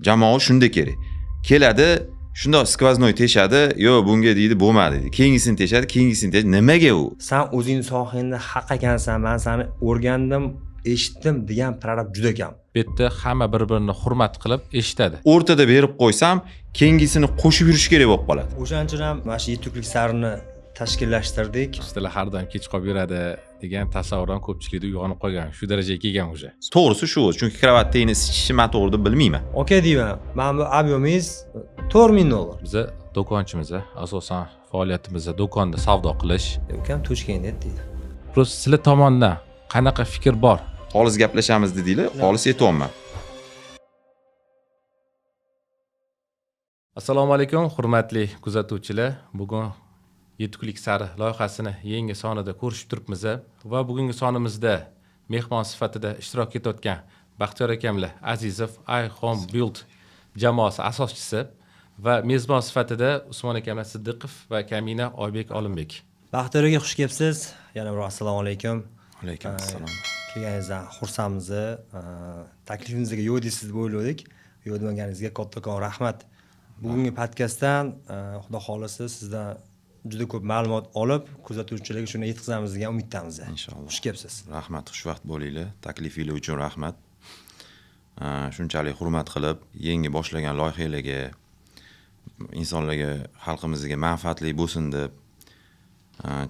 Jamoa shunda kerak. Keladi, shunda skvoznoy teshadi, yo bunga deydi bo'lmadi deydi. Keyingisini teshadi, keyingisini teshadi. Nimaga u? Sen o'zing sohangda haq ekansan, men seni o'rgandim, eshitdim degan prorab juda kam. Bu yerda hamma bir-birini hurmat qilib eshitadi. O'rtada berib qo'ysam, keyingisini qo'shib yurish kerak bo'lib qoladi. O'shaning uchun ham mana shu yetuklik sarini tashkillashtirdik. Sizlar har doim kech qolib yuradi degan tasavvur ham ko'pchilikda uyg'onib qolgan. Shu darajaga kelgan o'sha. To'g'risi shu o'zi, chunki kravatni isichishi men to'g'ri bilmayman. Aka deyman, mana bu obyemingiz $4000. Biz do'konchimiz, asosan faoliyatimiz do'konda savdo qilish. Ukam Toshkentda deydi. Просто sizlar tomonidan qanaqa fikr bor? Xolis gaplashamiz dedinglar, xolis aytayapman. Assalomu alaykum, hurmatli kuzatuvchilar. Bugun Yetuklik sari loyihasini yangi sonida ko'rishib turibmiz va bugungi sonimizda mehmon sifatida ishtirok etayotgan Baxtiyor akamlar Azizov iHome Build jamoasi asoschisi va mezbon sifatida Usmon akamlar Siddiqov va Kamina Oybek Olimbek. Baxtiyor aka, xush kelibsiz. Yana bir assalomu alaykum. Alaykum assalom. Kelganingizdan xursandmiz. Taklifimizga yo'q deysiz deb o'yladik. Yo'q deganingizga kattakon rahmat. Bugungi podkastdan xudo xolisa sizdan juda ko'p ma'lumot olib, kuzatuvchilarga shuni yetkazamiz degan umiddamiz. Inshaalloh. Xush kelibsiz. Rahmat, xushvaqt bo'linglar. Taklifingiz uchun rahmat. Shunchalik hurmat qilib, yangi boshlagan loyihalarga, insonlarga, xalqimizga manfaatli bo'lsin deb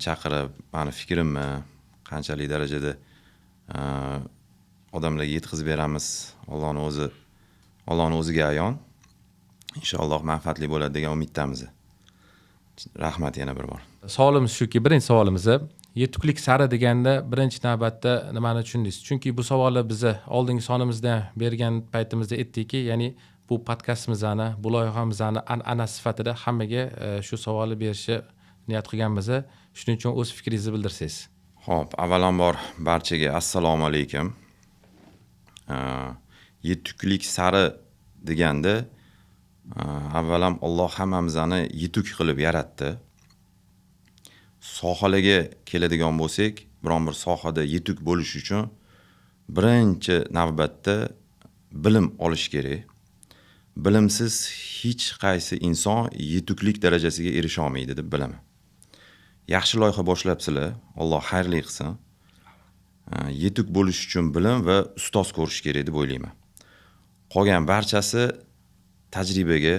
chaqirib, meni fikrimni qanchalik darajada odamlarga yetkazib beramiz, Allohning o'ziga ayon. Inshaalloh manfaatli bo'ladi degan umiddamiz. Rahmat yana bir bor. Savolimiz shuki, birinchi savolimiz yetuklik sari deganda birinchi navbatda nimani tushundingiz? Chunki bu savolni biz oldingi sonimizda bergan paytimizda aytdikki, ya'ni bu podkastimizni, bu loyihamizni an'ana sifatida hammaga shu savolni berishni niyat qilganmiz. Shuning uchun o'z fikringizni bildirsangiz. Xo'p, avvalambor barchaga assalomu alaykum. Yetuklik sari deganda avvalam Alloh hammamizni yetuk qilib yaratdi. Sohalarga keladigan bo'lsak, biron bir sohada yetuk bo'lish uchun birinchi navbatda bilim olish kerak. Bilimsiz hech qaysi inson yetuklik darajasiga erisha olmaydi deb bilaman. Yaxshi loyiha boshlabsizlar, Alloh xayrli qilsin. Yetuk bo'lish uchun bilim va ustoz ko'rish kerak deb o'ylayman. Qolgan barchasi tajribaga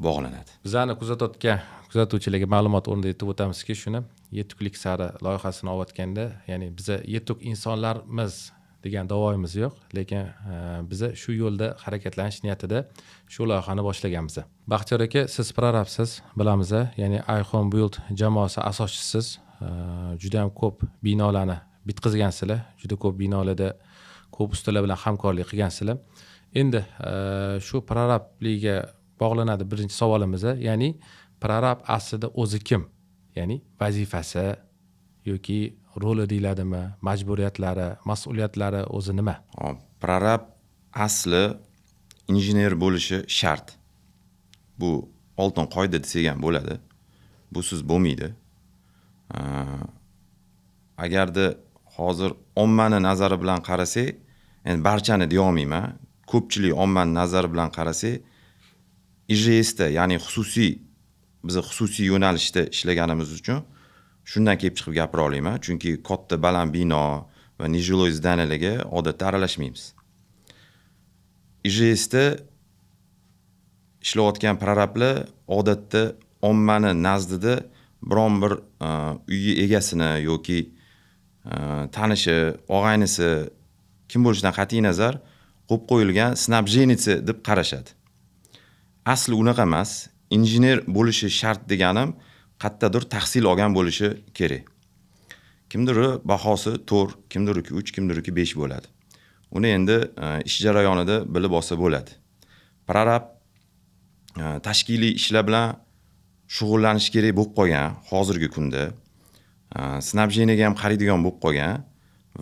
bog'lanadi. Bizani kuzatayotgan kuzatuvchilarga ma'lumot o'rnida aytib o'tamizki, shuni yetuklik sari loyihasini olayotganda, ya'ni biz yetuk insonlarmiz degan da'voyimiz yo'q, lekin biz shu yo'lda harakatlanish niyatida shu loyihani boshlaganmiz. Baxtiyor aka, siz prorabsiz, bilamiz, ya'ni iHome Build jamoasi asoschisiz. Juda ham ko'p binolarni bitkazgansizlar, juda ko'p binolarda ko'p ustalar bilan hamkorlik qilgansizlar. Endi shu prorablikka bog'lanadi birinchi savolimiz, ya'ni prorab aslida o'zi kim? Ya'ni vazifasi yoki roli deyiladimi, majburiyatlari, mas'uliyatlari o'zi nima? Prorab asli injener bo'lishi shart. Bu oltin qoida desak ham bo'ladi. Busiz bo'lmaydi. Agarda hozir ommani nazari bilan qarasak, endi barchani deya olmayman, ko'pchilik ommani nazari bilan qarasak, IJSda, ya'ni biz xususiy yo'nalishda ishlaganimiz uchun shundan kelib chiqib gapira olaman, chunki katta baland bino va nejiloy zdaniyalarga odatda aralashmaymiz. IJSda ishlayotgan prorablar odatda ommani nazdida biron bir uyi egasini yoki tanishi, og'aynisi kim bo'lishidan qat'iy nazar qo'yib qo'yilgan snabjenitsi deb qarashadi. Asli unaqa emas. Injener bo'lishi shart deganim qayerdadir tahsil olgan bo'lishi kerak. Kimdir bahosi 4, kimdir 3, kimdir 5 bo'ladi. Uni endi ish jarayonida bilib olsa bo'ladi. Prorab tashkiliy ishlar bilan shug'ullanish kerak bo'lib qolgan hozirgi kunda. Snabjeniga ham qaraydigan bo'lib qolgan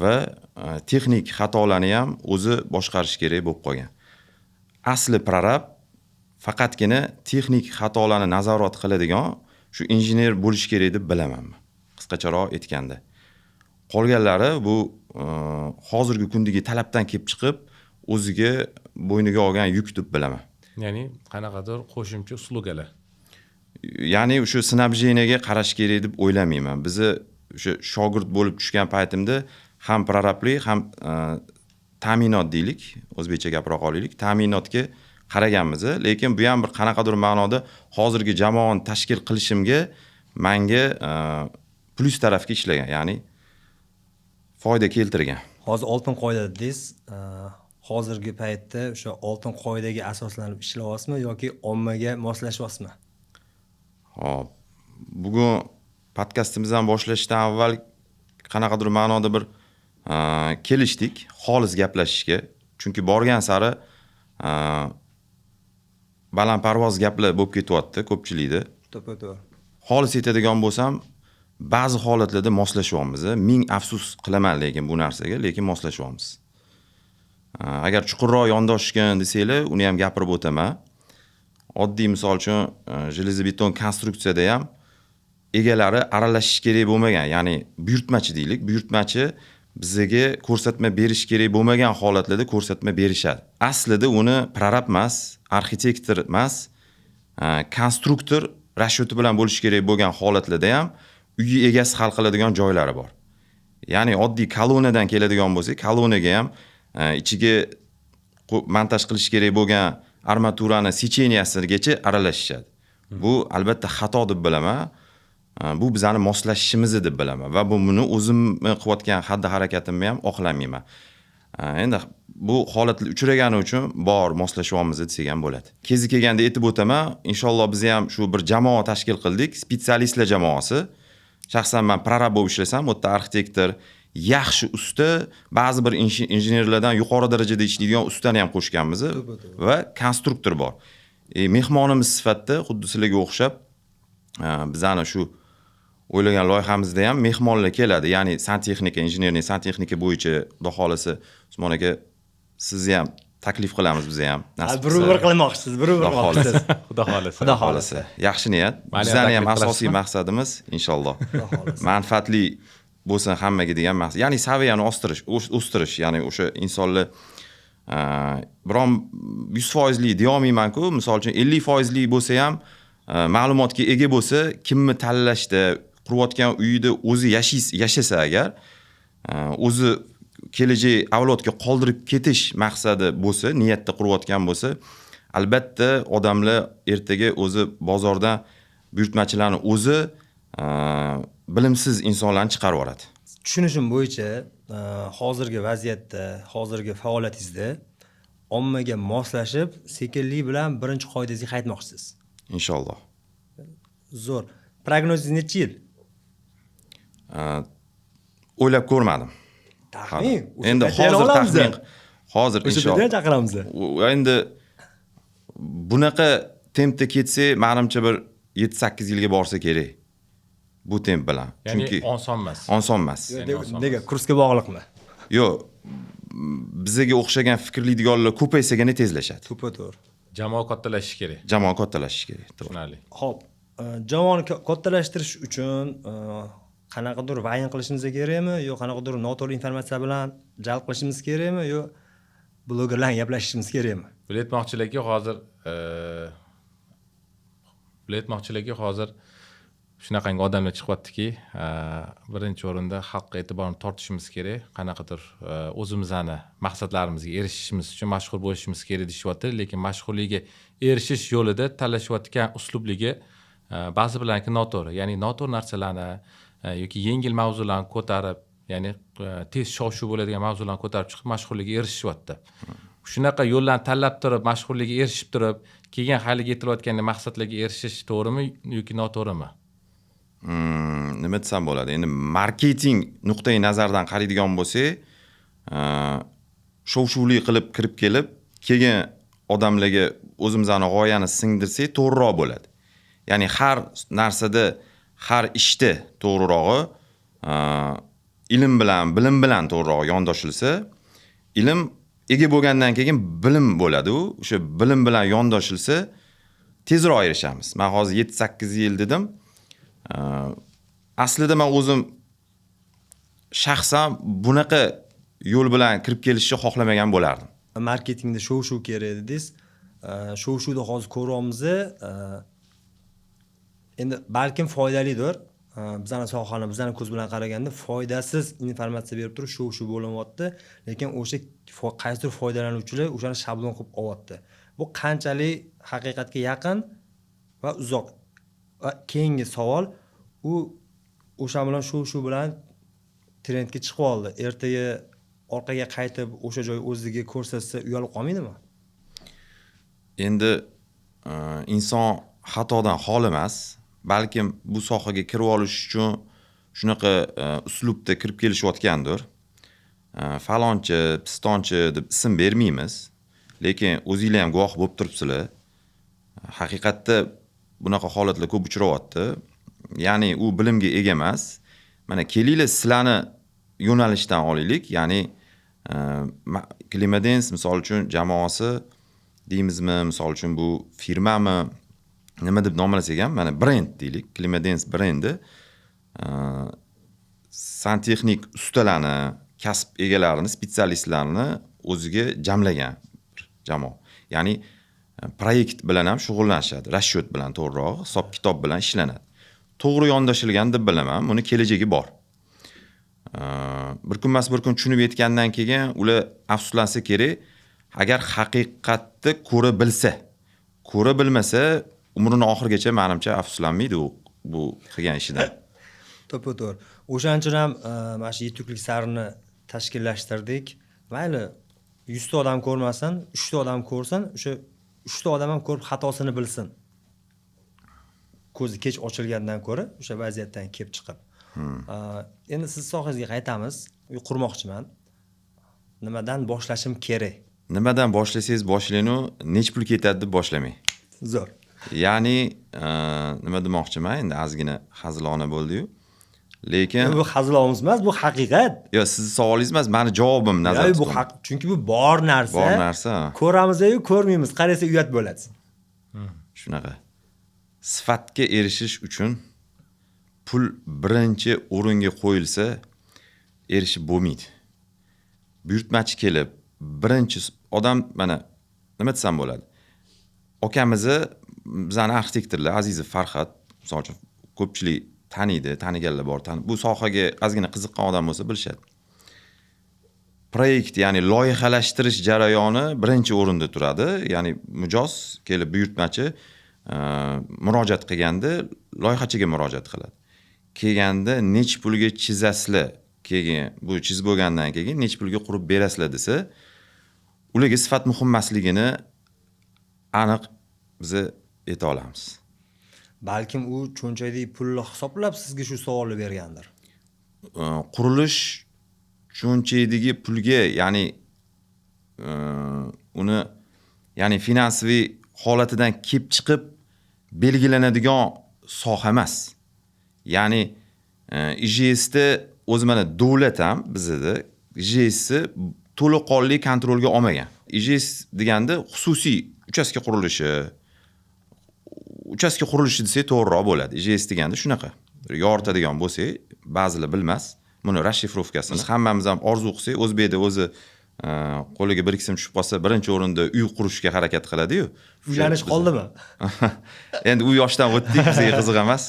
va texnik xatolarni ham o'zi boshqarish kerak bo'lib qolgan. Asli prorab faqatgina texnik xatolarni nazorat qiladigan shu injener bo'lish kerak deb bilaman. Qisqacharoq aytganda. Qolganlari bu hozirgi kundagi talabdan kelib chiqib o'ziga bo'yniga olgan yuk deb bilaman. Ya'ni qanaqadir qo'shimcha uslugalar. Ya'ni o'sha snabjeniyaga qarash kerak deb o'ylamayman. Bizni o'sha shogird bo'lib tushgan paytimda ham prorablik, ham ta'minot deylik, o'zbekcha gapira qolaylik, ta'minotga qaraganmiz, lekin bu ham bir qanaqadir ma'noda hozirgi jamoani tashkil qilishimga menga plus tarafga ishlagan, ya'ni foyda keltirgan. Hozir oltin qoida dedingiz. Hozirgi paytda o'sha oltin qoidaga asoslanib ishlayapsizmi yoki ommaga moslashyapsizmi? Hop. Bugun podkastimizni boshlashdan avval qanaqadir ma'noda bir kelishdik, xolis gaplashishga. Chunki borgan sari balandparvoz gaplar bo'lib ketyapti ko'pchilikda. To'g'ri. Xolis aytadigan bo'lsam, ba'zi holatlarda moslashyapmiz. Ming afsus qilaman lekin bu narsaga, lekin moslashyapmiz. Agar chuqurroq yondoshgan desanglar, uni ham gapirib o'taman. Oddiy misol uchun железобетон konstruksiyada ham egalari aralashish kerak bo'lmagan, ya'ni buyurtmachi deylik, buyurtmachi bizga ko'rsatma berish kerak bo'lmagan holatlarda ko'rsatma berishadi. Aslida uni prorab emas, arxitektor emas, konstruktor rashyoti bilan bo'lish kerak bo'lgan holatlarda ham uy egasi hal qiladigan joylari bor. Ya'ni oddiy kolonadan keladigan bo'lsak, kolonaga ham ichiga montaj qilish kerak bo'lgan armaturani secheniyasigacha aralashishadi. Bu albatta xato deb bilaman. Bu bizani moslashishimiz deb bilaman va buni o'zim qilayotgan xatti-harakatimni ham oqlamayman. Endi bu holatlar uchragani uchun bor moslashyapmiz desak ham bo'ladi. Kezi kelganda aytib o'taman, inshaalloh biz ham shu bir jamoa tashkil qildik, spetsialistlar jamoasi. Shaxsan men prorab bo'lib ishlasam, u yerda arxitektor, yaxshi usta, ba'zi bir injenerlardan yuqori darajada ishlaydigan ustani ham qo'shganmiz va konstruktor bor. Mehmonimiz sifatida xuddi sizlarga o'xshab bizani shu o'ylagan loyihamizda ham mehmonlar keladi. Ya'ni santexnika, injenerlik santexnika bo'yicha xudo xolasa Usmon aka sizni ham taklif qilamiz biz ham. Bir qilmoqchisiz, bir qilmoqchisiz. Xudo xolasa. Xudo xolasa. Yaxshi niyat. Bizning ham asosiy maqsadimiz inshaalloh manfaatli bo'lsin hammaga degan maqsad. Ya'ni saviyani o'stirish, ya'ni o'sha insonlar biron 100% deya olmayman-ku, misol uchun 50% bo'lsa ham ma'lumotga ega bo'lsa, kimni tanlashda, qurayotgan uyida o'zi yashasa agar, o'zi kelajak avlodga qoldirib ketish maqsadi bo'lsa, niyatda qurayotgan bo'lsa, albatta odamlar ertaga o'zi bozordan buyurtmachilarni o'zi bilimsiz insonlarni chiqarib yuboradi. Tushunishim bo'yicha, hozirgi vaziyatda, hozirgi faoliyatingizda ommaga moslashib, sekinlik bilan birinchi qoidangizga qaytmoqchisiz. Inshaalloh. Zo'r. Prognozingiz necha yil? O'ylab ko'rmadim. Taxmin. Endi hozir taxmin, hozir inshaalloh. O'sha chaqiramiz. Endi bunaqa tempda ketsa, menimcha bir 7-8 yilga borsa kerak. Bu temp bilan. Chunki oson emas. Oson emas. Nega? Kursga bog'liqmi? Yo'q. Bizga o'xshagan fikrlaydiganlar ko'paysagina tezlashadi. To'g'ri. Jamoa kattalashishi kerak. Jamoa kattalashishi kerak. Tushunarli. Xo'p, jamoani kattalashtirish uchun qanaqadir vayin qilishimiz kerakmi yo qanaqadir noto'g'ri informatsiya bilan jalb qilishimiz kerakmi yo blogerlarga gaplashishimiz kerakmi? Biletmoqchilarga hozir shunaqangi odamlar chiqyaptiki, birinchi o'rinda xalqqa e'tiborni tortishimiz kerak, qanaqadir o'zimizni maqsadlarimizga erishishimiz uchun mashhur bo'lishimiz kerak deyapti, lekin mashhurlikka erishish yo'lida tanlashayotgan uslubligi ba'zi bilanki noto'g'ri. Ya'ni noto'g'ri narsalarni yoki yengil mavzularni ko'tarib, ya'ni tez shov-shuv bo'ladigan mavzularni ko'tarib chiqib mashhurlikka erishishyapti. Shunaqa yo'llarni tanlab turib, mashhurlikka erishib turib, keyin haliga aytilayotgan maqsadlarga erishish to'g'rimi yoki noto'g'rimi? Nima desam bo'ladi? Endi marketing nuqtai nazaridan qaraydigan bo'lsak, shov-shuvli qilib kirib kelib, keyin odamlarga o'zimizning g'oyani singdirsak, to'g'riroq bo'ladi. Ya'ni har narsada, har ishda to'g'rirog'i ilm bilan, bilim bilan to'g'riroq yondoshilsa, ilm ega bo'lgandan keyin bilim bo'ladi. O'sha bilim bilan yondoshilsa, tezroq erishamiz. Men hozir 7-8 yil dedim. Aslida men o'zim shaxsan bunaqa yo'l bilan kirib kelishni xohlamagan bo'lardim. Marketingda shov-shuv kerak dedingiz. shov-shuvni hozir ko'ryapmiz. Endi balkim foydalidir. Bizning sohani bizning ko'z bilan qaraganda foydasiz informatsiya berib turib shov-shuv bo'lyapti, lekin o'sha qaysidir foydalanuvchilar o'shani shablon qilib olyapti. Bu qanchalik haqiqatga yaqin va uzoq? Va keyingi savol, u o'sha bilan shov-shuv bilan trendga chiqib oldi. Ertaga orqaga qaytib o'sha joy o'ziga ko'rsatsa uyalib qolmaydimi? Endi inson xatodan xoli emas. Balkim bu sohaga kirib olish uchun shunaqa uslubda kirib kelishayotgandir. Falonchi, pistonchi deb ism bermaymiz. Lekin o'zingizlar ham guvoh bo'lib turibsizlar. Haqiqatda bunaqa holatlar ko'p uchrayapti. Ya'ni u bilimga ega emas. Mana kelinglar sizlarni yo'nalishdan olaylik. Ya'ni Klimadens misol uchun jamoasi deymizmi, misol uchun bu firmami, nima deb nomlasak ham, mana brend deylik, Klimadens brendi santexnik ustalarni, kasb egalarini, spetsialistlarni o'ziga jamlagan jamoa. Ya'ni proyekt bilan ham shug'ullanishadi, rashyot bilan to'g'riroq, hisob kitob bilan ishlanadi. To'g'ri yondashilgan deb bilaman, buni kelajagi bor. Bir kunmas bir kun tushunib yetgandan keyin ular afsuslansa kerak, agar haqiqatni ko'ra bilsa. Ko'ra bilmasa, umrini oxirigacha menimcha afsuslanmaydi bu qilgan ishidan. To'g'ri. O'shaning uchun ham mana shu yetuklik sarini tashkillashtirdik. Mayli 100 ta odam ko'rmasin, 3 ta odam ko'rsin, o'sha 3 ta odam ham ko'rib xatosini bilsin. Ko'zi kech ochilgandan ko'ra o'sha vaziyatdan kelib chiqib. Endi siz sohangizga qaytamiz. Uy qurmoqchiman. Nimadan boshlashim kerak? Nimadan boshlasangiz boshlang-u, nech pul ketadi deb boshlamang. Zo'r. Ya'ni nima demoqchiman, endi ozgina hazilona bo'ldi-yu. Lekin bu hazilomuz emas, bu haqiqat. Yo, sizning savolingiz emas, meni javobim nazarda tuting. Bu haq, chunki bu bor narsa. Bor narsa. Ko'ramiz-yu, ko'rmaymiz, qarasa uyat bo'ladi. Shunaqa. Sifatga erishish uchun pul birinchi o'ringa qo'yilsa, erishib bo'lmaydi. Buyurtmachi kelib, birinchi odam mana nima desam bo'ladi? Okamizni bizning arxitektorlar Azizov Farhod, misol uchun ko'pchilik taniydi, taniganlar bor, bu sohaga ozgina qiziqqan odam bo'lsa bilishadi. Proyekt, ya'ni loyihalashtirish jarayoni birinchi o'rinda turadi. Ya'ni mijoz kelib buyurtmachi murojaat qilganda loyihachiga murojaat qiladi. Kelganda nech pulga chizasizlar, keyin bu chizib bo'lgandan keyin nech pulga qurib berasizlar desa, ularga sifat muhim emasligini aniq biz ayta olamiz. Balkim u cho'nchakdagi pulni hisoblab sizga shu savolni bergandir. Qurilish cho'nchakdagi pulga, ya'ni uni ya'ni finansiy holatidan kelib chiqib belgilanadigan soha emas. Ya'ni IJSda o'zi mana davlat ham bizda IJSni to'liqonli kontrolga olmagan. IJS deganda xususiy uchastka qurilishi desak to'g'riroq bo'ladi. IJS deganda shunaqa. Yoritadigan bo'lsak, ba'zilar bilmas. Buni rashifrovkasini hammamiz ham orzu qilsak, O'zbekda o'zi qo'liga bir qism tushib qolsa, birinchi o'rinda uy qurishga harakat qiladi-yu. Uylanish qoldimi? Endi u yoshdan o'tdik, bizga qiziq emas.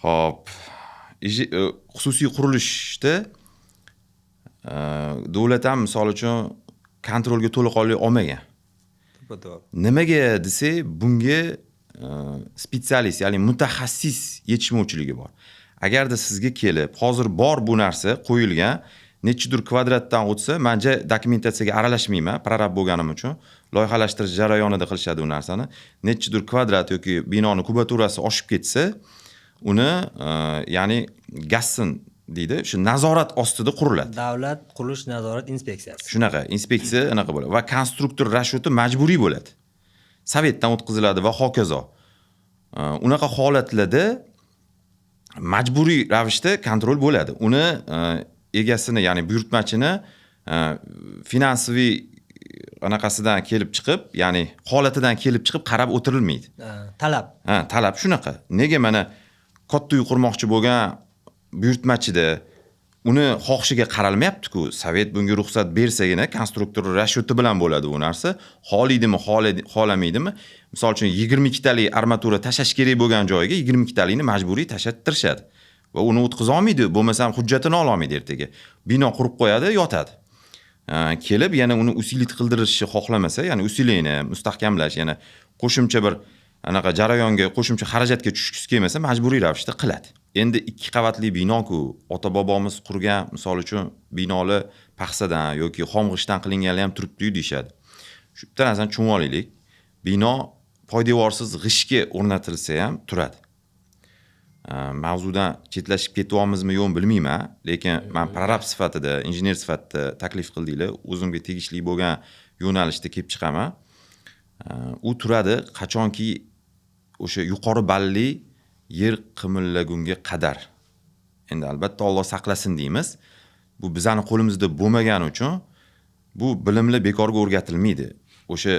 Xo'p, xususiy qurilishda davlat ham misol uchun kontrolga to'liqonli olmagan. Nimaga desak, bunga spetsialist, ya'ni mutaxassis yetishmovchiligi bor. Agarda sizga kelib, hozir bor bu narsa qo'yilgan, nechidir kvadratdan o'tsa, menja dokumentatsiyaga aralashmayman, prorab bo'lganim uchun, loyihalashtirish jarayonida qilishadi u narsani. Nechidir kvadrat yoki binoni kubaturasi oshib ketsa, uni ya'ni gassin deydi, shu nazorat ostida quriladi. Davlat qurilish nazorat inspeksiyasi. Shunaqa, inspeksiya anaqa bo'ladi va konstruktor rashyoti majburiy bo'ladi. Sovetdan o'tkaziladi va hokazo. Unaqa holatlarda majburiy ravishda kontrol bo'ladi. Uni egasini, ya'ni buyurtmachini finansiy anaqasidan kelib chiqib, ya'ni holatidan kelib chiqib qarab o'tirilmaydi. Talab. Talab shunaqa. Nega mana katta uy qurmoqchi bo'lgan buyurtmachida uni xohishiga qaralmayapti-ku. Sovet bunga ruxsat bersagina konstruktor rashyoti bilan bo'ladi bu narsa. Xohlaydimi, xohlamaydimi? Misol uchun 22 talik armatura tashash kerak bo'lgan joyiga 22 talikni majburiy tashlattirishadi. Va uni o'tqiza olmaydi, bo'lmasam hujjatini ola olmaydi ertaga. Bino qurib qo'yadi, yotadi. Kelib yana uni usilit qildirishni xohlamasa, ya'ni usilini mustahkamlash, yana qo'shimcha bir anaqa jarayonga qo'shimcha xarajatga tushgisi kelmasa, majburiy ravishda qiladi. Endi 2 qavatli bino-ku, ota-bobomiz qurgan, misol uchun binoli paxsadan yoki xomg'ishdan qilinganlar ham turibdi deyshadi. Shu bitta narsani tushunib olaylik. Bino poydevorsiz g'ishga o'rnatilsa ham turadi. Mavzudan chetlashib ketyapmizmi yo'qmi bilmayman, lekin men prorab sifatida, injener sifatida taklif qildinglar, o'zimga tegishli bo'lgan yo'nalishda kelib chiqaman. U turadi qachonki o'sha yuqori balli yer qimillagunga qadar. Endi albatta Alloh saqlasin deymiz. Bu bizning qo'limizda bo'lmagani uchun bu bilimlar bekorga o'rgatilmaydi. O'sha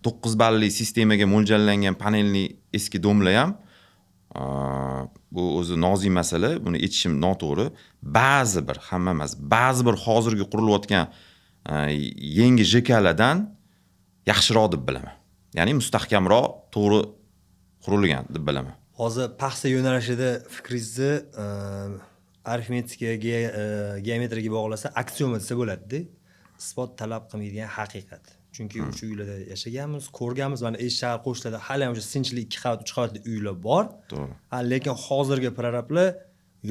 9 balli sistemaga mo'ljallangan panelli eski domlar ham bu o'zi nozik masala, buni aytishim noto'g'ri. Ba'zi bir, hamma emas, ba'zi bir hozirgi qurilayotgan yangi JKlardan yaxshiroq deb bilaman. Ya'ni mustahkamroq, to'g'ri qurilgan deb bilaman. Hozir paxsa yo'nalishida fikringizni arifmetikaga, geometriyaga bog'lasa, aksioma desa bo'ladi-da. Isbot talab qilmaydigan haqiqat. Chunki o'sha uylarda yashaganmiz, ko'rganmiz, mana eshak qo'shlarda hali ham o'sha sinchli 2 qavat, 3 qavatli uylar bor. To'g'ri. Lekin hozirgi prorablar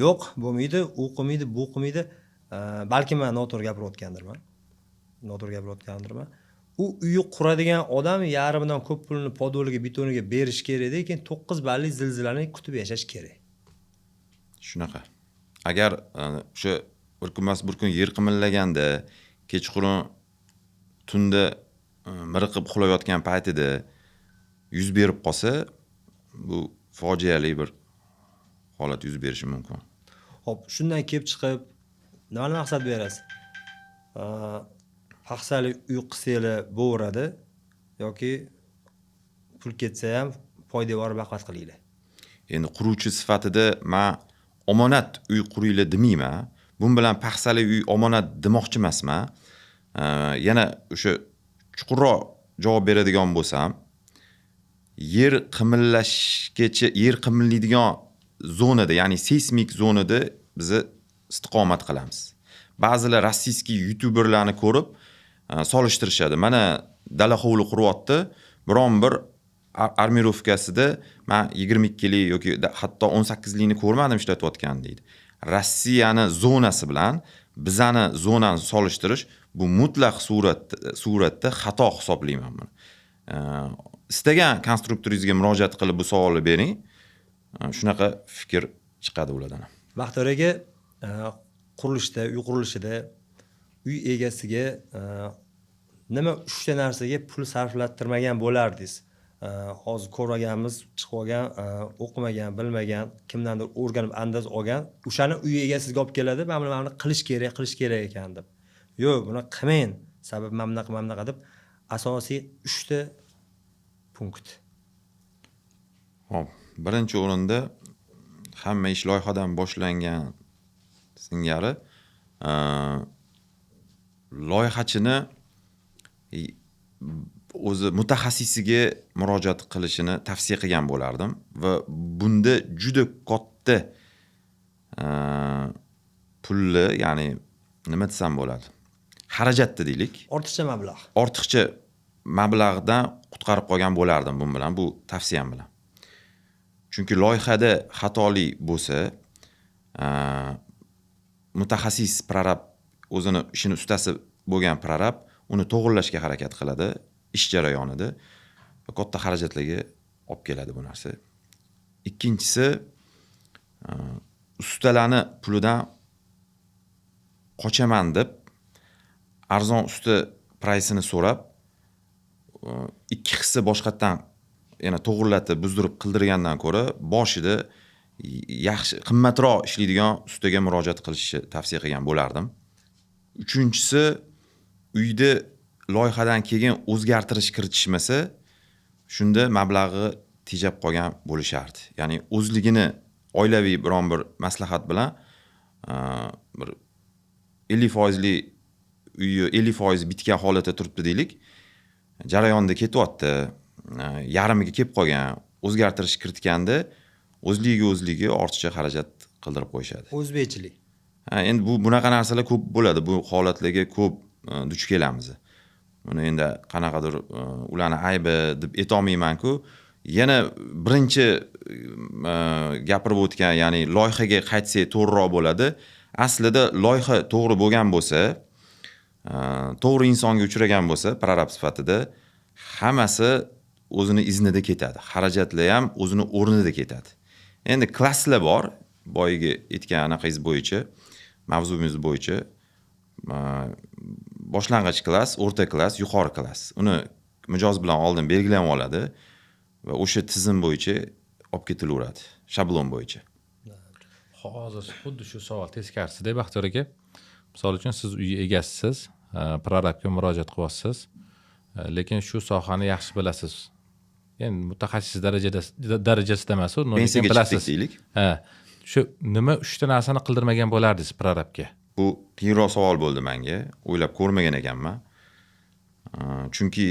yo'q, bo'lmaydi, u qilmaydi, bu qilmaydi. Balki men noto'g'ri gapirayotgandirman. U uyni quradigan odam yarimidan ko'p pulni podoliga, betoniga berish kerak, lekin 9 balli zilzilani kutib yashash kerak. Shunaqa. Agar o'sha bir kunmas bir kun yer qimillaganda, kechqurun tunda miriqib uxlayotgan paytida yuz berib qolsa, bu fojiali bir holat yuz berishi mumkin. Xo'p, shundan kelib chiqib nima maqsad berasiz? Paxsali uy qilsanglar bo'veradi yoki pul ketsa ham poydevor baqvat qilinglar. Endi quruvchi sifatida men omonat uy quringlar demayman. Bun bilan paxsali uy omonat demoqchi emasman. Yana o'sha chuqurroq javob beradigan bo'lsam, yer qimillashgacha, yer qimillaydigan zonada, ya'ni seysmik zonada biz istiqomat qilamiz. Ba'zilar rossiyskiy youtuberlarni ko'rib solishtirishadi. Mana dala hovli quryapti, biron bir armirovkasida men 22 lik yoki hatto 18 likni ko'rmadim ishlatayotgan deydi. Rossiyani zonasi bilan bizani zonani solishtirish bu mutlaq suratda xato hisoblayman buni. Istagan konstruktoringizga murojaat qilib bu savolni bering. Shunaqa fikr chiqadi ulardan. Baxtiyor aka, qurilishda, uy qurilishida uy egasiga nima 3 ta narsaga pul sarflattirmagan bo'lardingiz? Hozir ko'rmaganmiz, chiqib olgan, o'qimagan, bilmagan, kimdandir o'rganib andoz olgan, o'shani uy egasiga olib keladi, mana buni qilish kerak ekan deb. Yo'q, buni qilmang. Sabab mamnaqa deb asosiy 3 ta punkt. Xo'p, birinchi o'rinda hamma ish loyihadan boshlangan singari loyihachini o'zi mutaxassisiga murojaat qilishini tavsiya qilgan bo'lardim va bunda juda katta pulli, ya'ni nima desam bo'ladi? Xarajatda deylik. Ortiqcha mablag'dan qutqarib qolgan bo'lardim bun bilan, bu tavsiyam bilan. Chunki loyihada xatolik bo'lsa, mutaxassis prorab, o'zini ishini ustasi bo'lgan prorab uni to'g'rilashga harakat qiladi ish jarayonida va katta xarajatlarga olib keladi bu narsa. Ikkinchisi, ustalarni pulidan qochaman deb arzon usta praysini so'rab, 2 hissa boshqatdan yana to'g'irlatib, buzdirib qildirgandan ko'ra boshida yaxshi, qimmatroq ishlaydigan ustaga murojaat qilishni tavsiya qilgan bo'lardim. Uchinchisi, uyda loyihadan keyin o'zgartirish kiritishmasa, shunda mablag'i tejab qolgan bo'lishardi. Ya'ni o'zligini oilaviy biron bir maslahat bilan bir 50% uyi 50% bitgan holatda turibdi deylik. Jarayonda ketyapti. Yarimiga kelib qolgan. O'zgartirish kiritganda o'zligi ortiqcha xarajat qildirib qo'yishadi. O'zbekchilik. Endi bunaqa narsalar ko'p bo'ladi. Bu holatlarga ko'p duch kelamiz. Buni endi qanaqadir ularni aybi deb aytolmayman-ku. Yana birinchi gapirib o'tgan, ya'ni loyihaga qaytsak to'g'riroq bo'ladi. Aslida loyiha to'g'ri bo'lgan bo'lsa, to'g'ri insonga uchragan bo'lsa, prorab sifatida hammasi o'zini iznida ketadi. Xarajatlar ham o'zini o'rnida ketadi. Endi klasslar bor. Boyiga aytgan anaqangiz bo'yicha, mavzuimiz bo'yicha boshlang'ich klass, o'rta klass, yuqori klass. Uni mijoz bilan oldin belgilanib oladi va o'sha tizim bo'yicha olib ketilaveradi, shablon bo'yicha. Hozir xuddi shu savol teskarisiday Baxtiyor aka. Misol uchun siz uy egasisiz, prorabga murojaat qilyapsiz, lekin shu sohani yaxshi bilasiz. Endi mutaxassis darajasida emas, lekin bilasiz. Ha, shu nima 3 ta narsani qildirmagan bo'lardingiz prorabga? Bu qiyinroq savol bo'ldi menga. O'ylab ko'rmagan ekanman. Chunki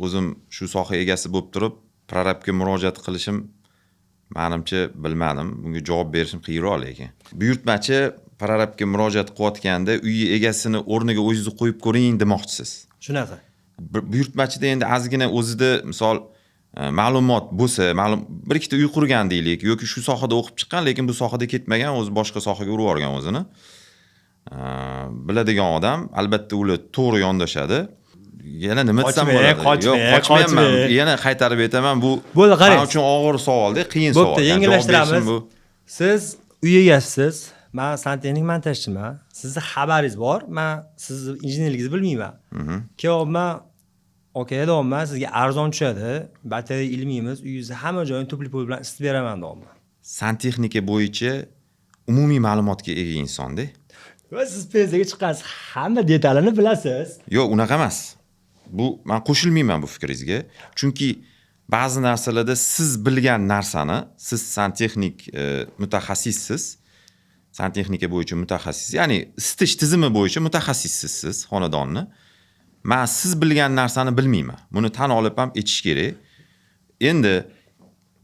o'zim shu soha egasi bo'lib turib, prorabga murojaat qilishim menimcha bilmadim. Bunga javob berishim qiyinroq lekin. Buyurtmachi prorabga murojaat qilayotganda uy egasini o'rniga o'zingizni qo'yib ko'ring demoqchisiz. Shunaqa. Buyurtmachida endi ozgina o'zida misol ma'lumot bo'lsa, bir ikkita uy qurgan deylik yoki shu sohada o'qib chiqqan, lekin bu sohada ketmagan, o'zi boshqa sohaga urib yuborgan o'zini. Biladigan odam, albatta ular to'g'ri yondashadi. Yana nima desam bo'ladi? Yo'q, qochmayman. Yana qaytarib aytaman, bu men uchun og'ir savolda, qiyin savol. Bo'pti, yengillashtiramiz. Siz uy egasiz, men santexnik montajchiman. Sizni xabaringiz bor, men sizni injenerligingizni bilmayman. Kelyapman, okey deyapman, sizga arzon tushadi. Batarya ilmiymiz, uyingizni hamma joyini tupli pul bilan isitib beraman deyapman. Santexnika bo'yicha umumiy ma'lumotga ega insonda. Va siz pensiyaga chiqqansiz, hamma detalini bilasiz. Yo'q, unaqa emas. Men qo'shilmayman bu fikringizga. Chunki ba'zi narsalarda siz bilgan narsani, siz santexnik mutaxassissiz. Santexnika bo'yicha mutaxassis, ya'ni isitish tizimi bo'yicha mutaxassissiz siz xonadonni. Men siz bilgan narsani bilmayman. Buni tan olib ham aytish kerak. Endi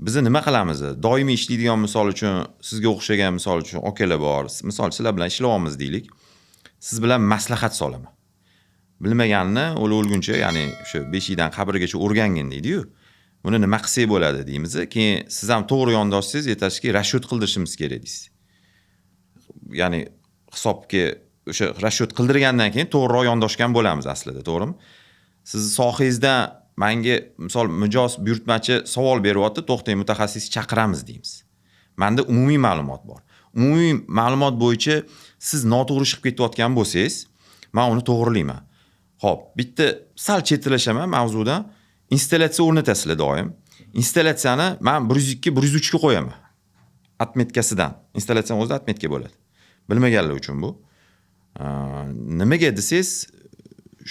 biz nima qilamiz? Doimiy ishlaydigan misol uchun, sizga o'xshagan misol uchun okalar bor. Misol sizlar bilan ishlayapmiz deylik. Siz bilan maslahat solaman. Bilmaganni o'lguncha, ya'ni o'sha beshikdan qabrgacha o'rgangin deydi-yu. Buni nima qilsak bo'ladi deymiz. Keyin siz ham to'g'ri yondashsangiz, aytasiz-ki, rashyot qildirishimiz kerak deysiz. Ya'ni hisobga o'sha rashyot qildirgandan keyin to'g'riroq yondashgan bo'lamiz aslida, to'g'rimi? Siz sohangizdan menga misol mijoz buyurtmachi savol beryapti, to'xtang, mutaxassis chaqiramiz deymiz. Menda umumiy ma'lumot bor. Umumiy ma'lumot bo'yicha siz noto'g'ri chiqib ketayotgan bo'lsangiz, men uni to'g'rilayman. Xo'p, bitta sal chetlashaman mavzudan. Installyatsiya o'rnatasizlar doim. Installyatsiyani men 102 103 ga qo'yaman. Atmetkasidan. Installyatsiyaning o'zida atmetka bo'ladi. Bilmaganlar uchun bu. Nimaga desangiz,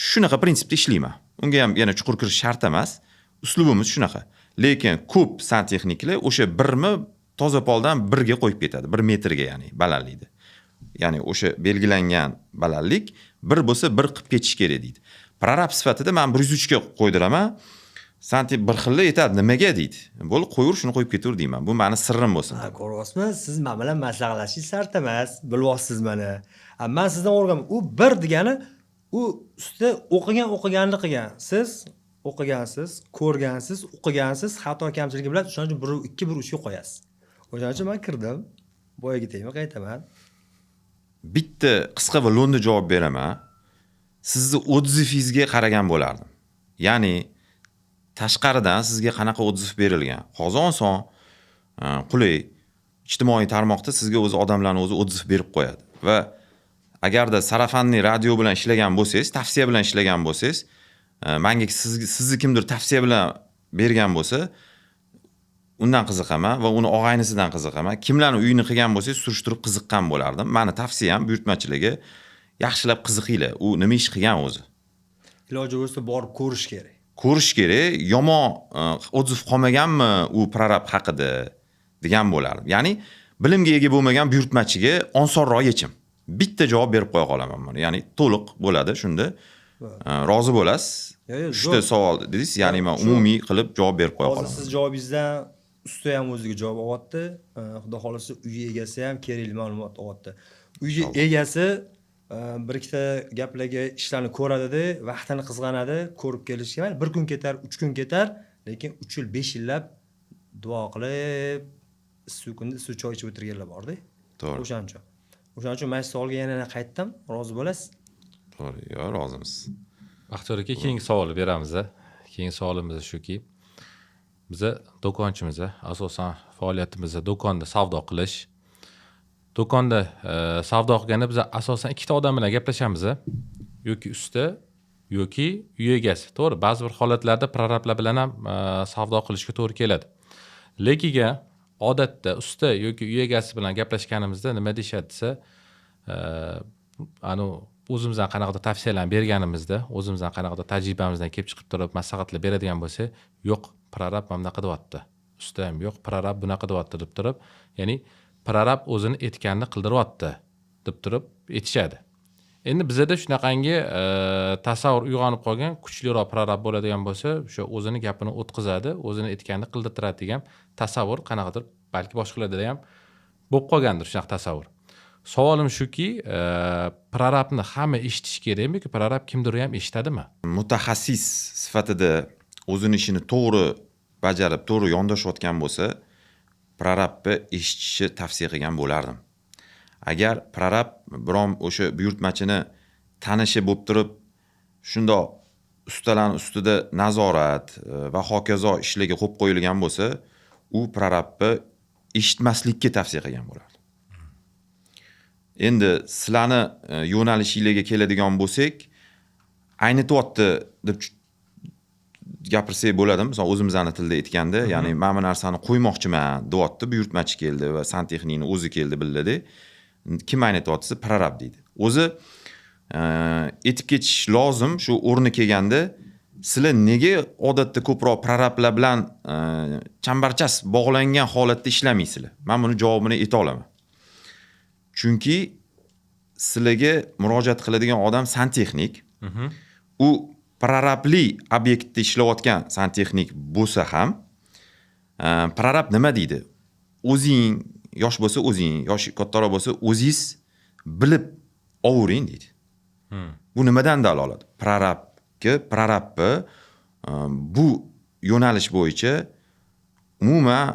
shunaqa prinsipda ishlayman. Unga ham yana chuqur kirish shart emas. Uslubimiz shunaqa. Lekin ko'p santexniklar o'sha 1 mi toza poldan 1 ga qo'yib ketadi. 1 metrga, ya'ni balandlikda. Ya'ni o'sha belgilangan balandlik 1 bo'lsa 1 qilib ketish kerak deydi. Prorab sifatida men 103 ga qo'ydiraman. Santi bir xilla aytadi, nimaga deydi. Bo'lib qo'yur, shuni qo'yib ketaver deyman. Bu meni sirrim bo'lsin. Ko'ryapsizmi? Siz men bilan maslahatlashish shart emas. Bilyapsiz meni. Men sizdan o'rganman. U 1 degani u ustida o'qiganini qilgan. Siz o'qigansiz, ko'rgansiz, o'qigansiz, xato kamchiligi bilan shuning uchun 1 2 1 3 ga qo'yasiz. O'shaning uchun men kirdim. Boyaga tegma qaytaman. Bitta qisqa va lo'nda javob beraman. Sizni odzifingizga qaragan bo'lardim. Ya'ni tashqaridan sizga qanaqa odziv berilgan. Hozir oson, qulay, ijtimoiy tarmoqda sizga o'zi odamlarning o'zi odziv berib qo'yadi. Va agarda sarafanli radio bilan ishlagan bo'lsangiz, tavsiya bilan ishlagan bo'lsangiz, menga sizni kimdir tavsiya bilan bergan bo'lsa, undan qiziqaman va uni og'aynisidan qiziqaman. Kimlarning uyini qilgan bo'lsangiz, surishtirib qiziqqan bo'lardim. Meni tavsiyam buyurtmachilarga yaxshilab qiziqinglar. U nima ish qilgan o'zi? Iloji bo'lsa borib ko'rish kerak. Ko'rish kerak, yomon odziv qolmaganmi u prorab haqida degan bo'lardim. Ya'ni bilimga ega bo'lmagan buyurtmachiga osonroq yechim. bitta javob berib qo'ya qolaman buni. Ya'ni to'liq bo'ladi shunda. Rozi bo'lasiz? Yo'q, 3 ta savol dedingiz, ya'ni men Shu- umumiy qilib javob berib qo'ya Hozir qolaman. siz javobingizdan usta ham o'ziga javob olyapti. Xudo xolasa uy egasi ham kerakli ma'lumot olyapti. Uy egasi bir ikkita gaplarga ishlarni ko'radida, vaqtini qizg'anadi, ko'rib kelishga mayli 1 kun ketar, 3 kun ketar, lekin 3 yil, 5 yillab duo qilib, issiq kunda issiq choy ichib o'tirganlar bor-da. To'g'ri. O'shaning uchun men savolga yana qaytdim. Rozi bo'lasiz? To'g'ri, yo, rozimiz. Baxtiyor aka, keyingi savolni beramiz. Keyingi savolimiz shuki, biza do'konchimiz, asosan faoliyatimiz do'konda savdo qilish. Do'konda savdo qilganda biz asosan ikkita odam bilan gaplashamiz. Yoki usta, yoki uy egasi. To'g'ri, ba'zi bir holatlarda prorablar bilan ham savdo qilishga to'g'ri keladi. Lekin odatda usta yoki uy egasi bilan gaplashganimizda nima deyishadi desa, o'zimizdan qanaqadir tavsiyalarni berganimizda, o'zimizdan qanaqadir tajribamizdan kelib chiqib turib maslahatlar beradigan bo'lsa, yo'q, prorab mana bunaqa deyapti. Usta ham yo'q, prorab bunaqa deyapti deb turib, ya'ni prorab o'zini aytganini qildiryapti deb turib aytishadi. Endi bizda shunaqangi tasavvur uyg'onib qolgan, kuchliroq prorab bo'ladigan bo'lsa, o'sha o'zini gapini o'tkazadi, o'zini aytganini qildirtiradi degan tasavvur qanaqadir balki boshqalarda ham bo'lib qolgandir shunaqa tasavvur. Savolim shuki, prorabni hamma eshitish kerakmi yoki prorab kimdir ham eshitadimi? Mutaxassis sifatida o'zini ishini to'g'ri bajarib, to'g'ri yondashayotgan bo'lsa, prorabni eshitishni tavsiya qilgan bo'lardim. Agar prorab biron o'sha buyurtmachini tanishi bo'lib turib, shundoq ustalarning ustida nazorat va hokazo ishlarga qo'yib qo'yilgan bo'lsa, u prorabni eshitmaslikka tavsiya qilgan bo'lardi. Endi sizlarni yo'nalishingizga keladigan bo'lsak, aynityapti deb gapirsak bo'ladimi? Masalan, o'zimizning tilda aytganda, ya'ni mana bu narsani qo'ymoqchiman, deyapti, buyurtmachi keldi va santexnikning o'zi keldi billada. Kim aynityapti desa, prorab deydi. O'zi aytib ketish lozim, shu o'rni kelganda, sizlar nega odatda ko'proq prorablar bilan chambarchas bog'langan holatda ishlamaysizlar? Men buni javobini ayta olaman. Chunki sizlarga murojaat qiladigan odam santexnik. U prorabli obyektda ishlayotgan santexnik bo'lsa ham, prorab nima deydi? O'zing yosh bo'lsa o'zing, yoshi kattaroq bo'lsa o'zingiz bilib overing deydi. Bu nimadan dalolat? Prorabni bu yo'nalish bo'yicha umuman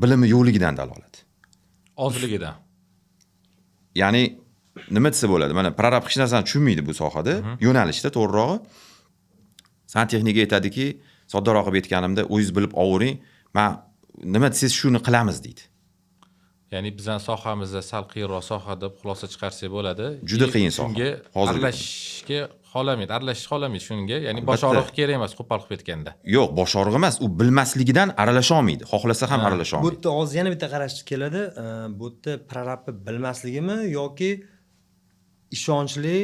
bilimi yo'qligidan dalolat. Ozligidan. Ya'ni nima desa bo'ladi? Mana prorab hech narsani tushunmaydi bu sohada, yo'nalishda to'g'rirog'i. Santexnika aytadiki, soddaroq qilib aytganimda, o'zingiz bilib overing, men nima desangiz shuni qilamiz deydi. Ya'ni bizning sohamizda sal qiyinroq soha deb xulosa chiqarsak bo'ladi. Juda qiyin soha. Shunga aralashishga xohlamaydi shunga. Ya'ni boshqaroq kerak emas, qo'pol qilib aytganda. Yo'q, boshqaroq emas, u bilmasligidan aralasha olmaydi. Xohlasa ham aralasha Bu olmaydi. yerda hozir yana bitta qarash keladi. Bu yerda prorabni bilmasligimi yoki ishonchli,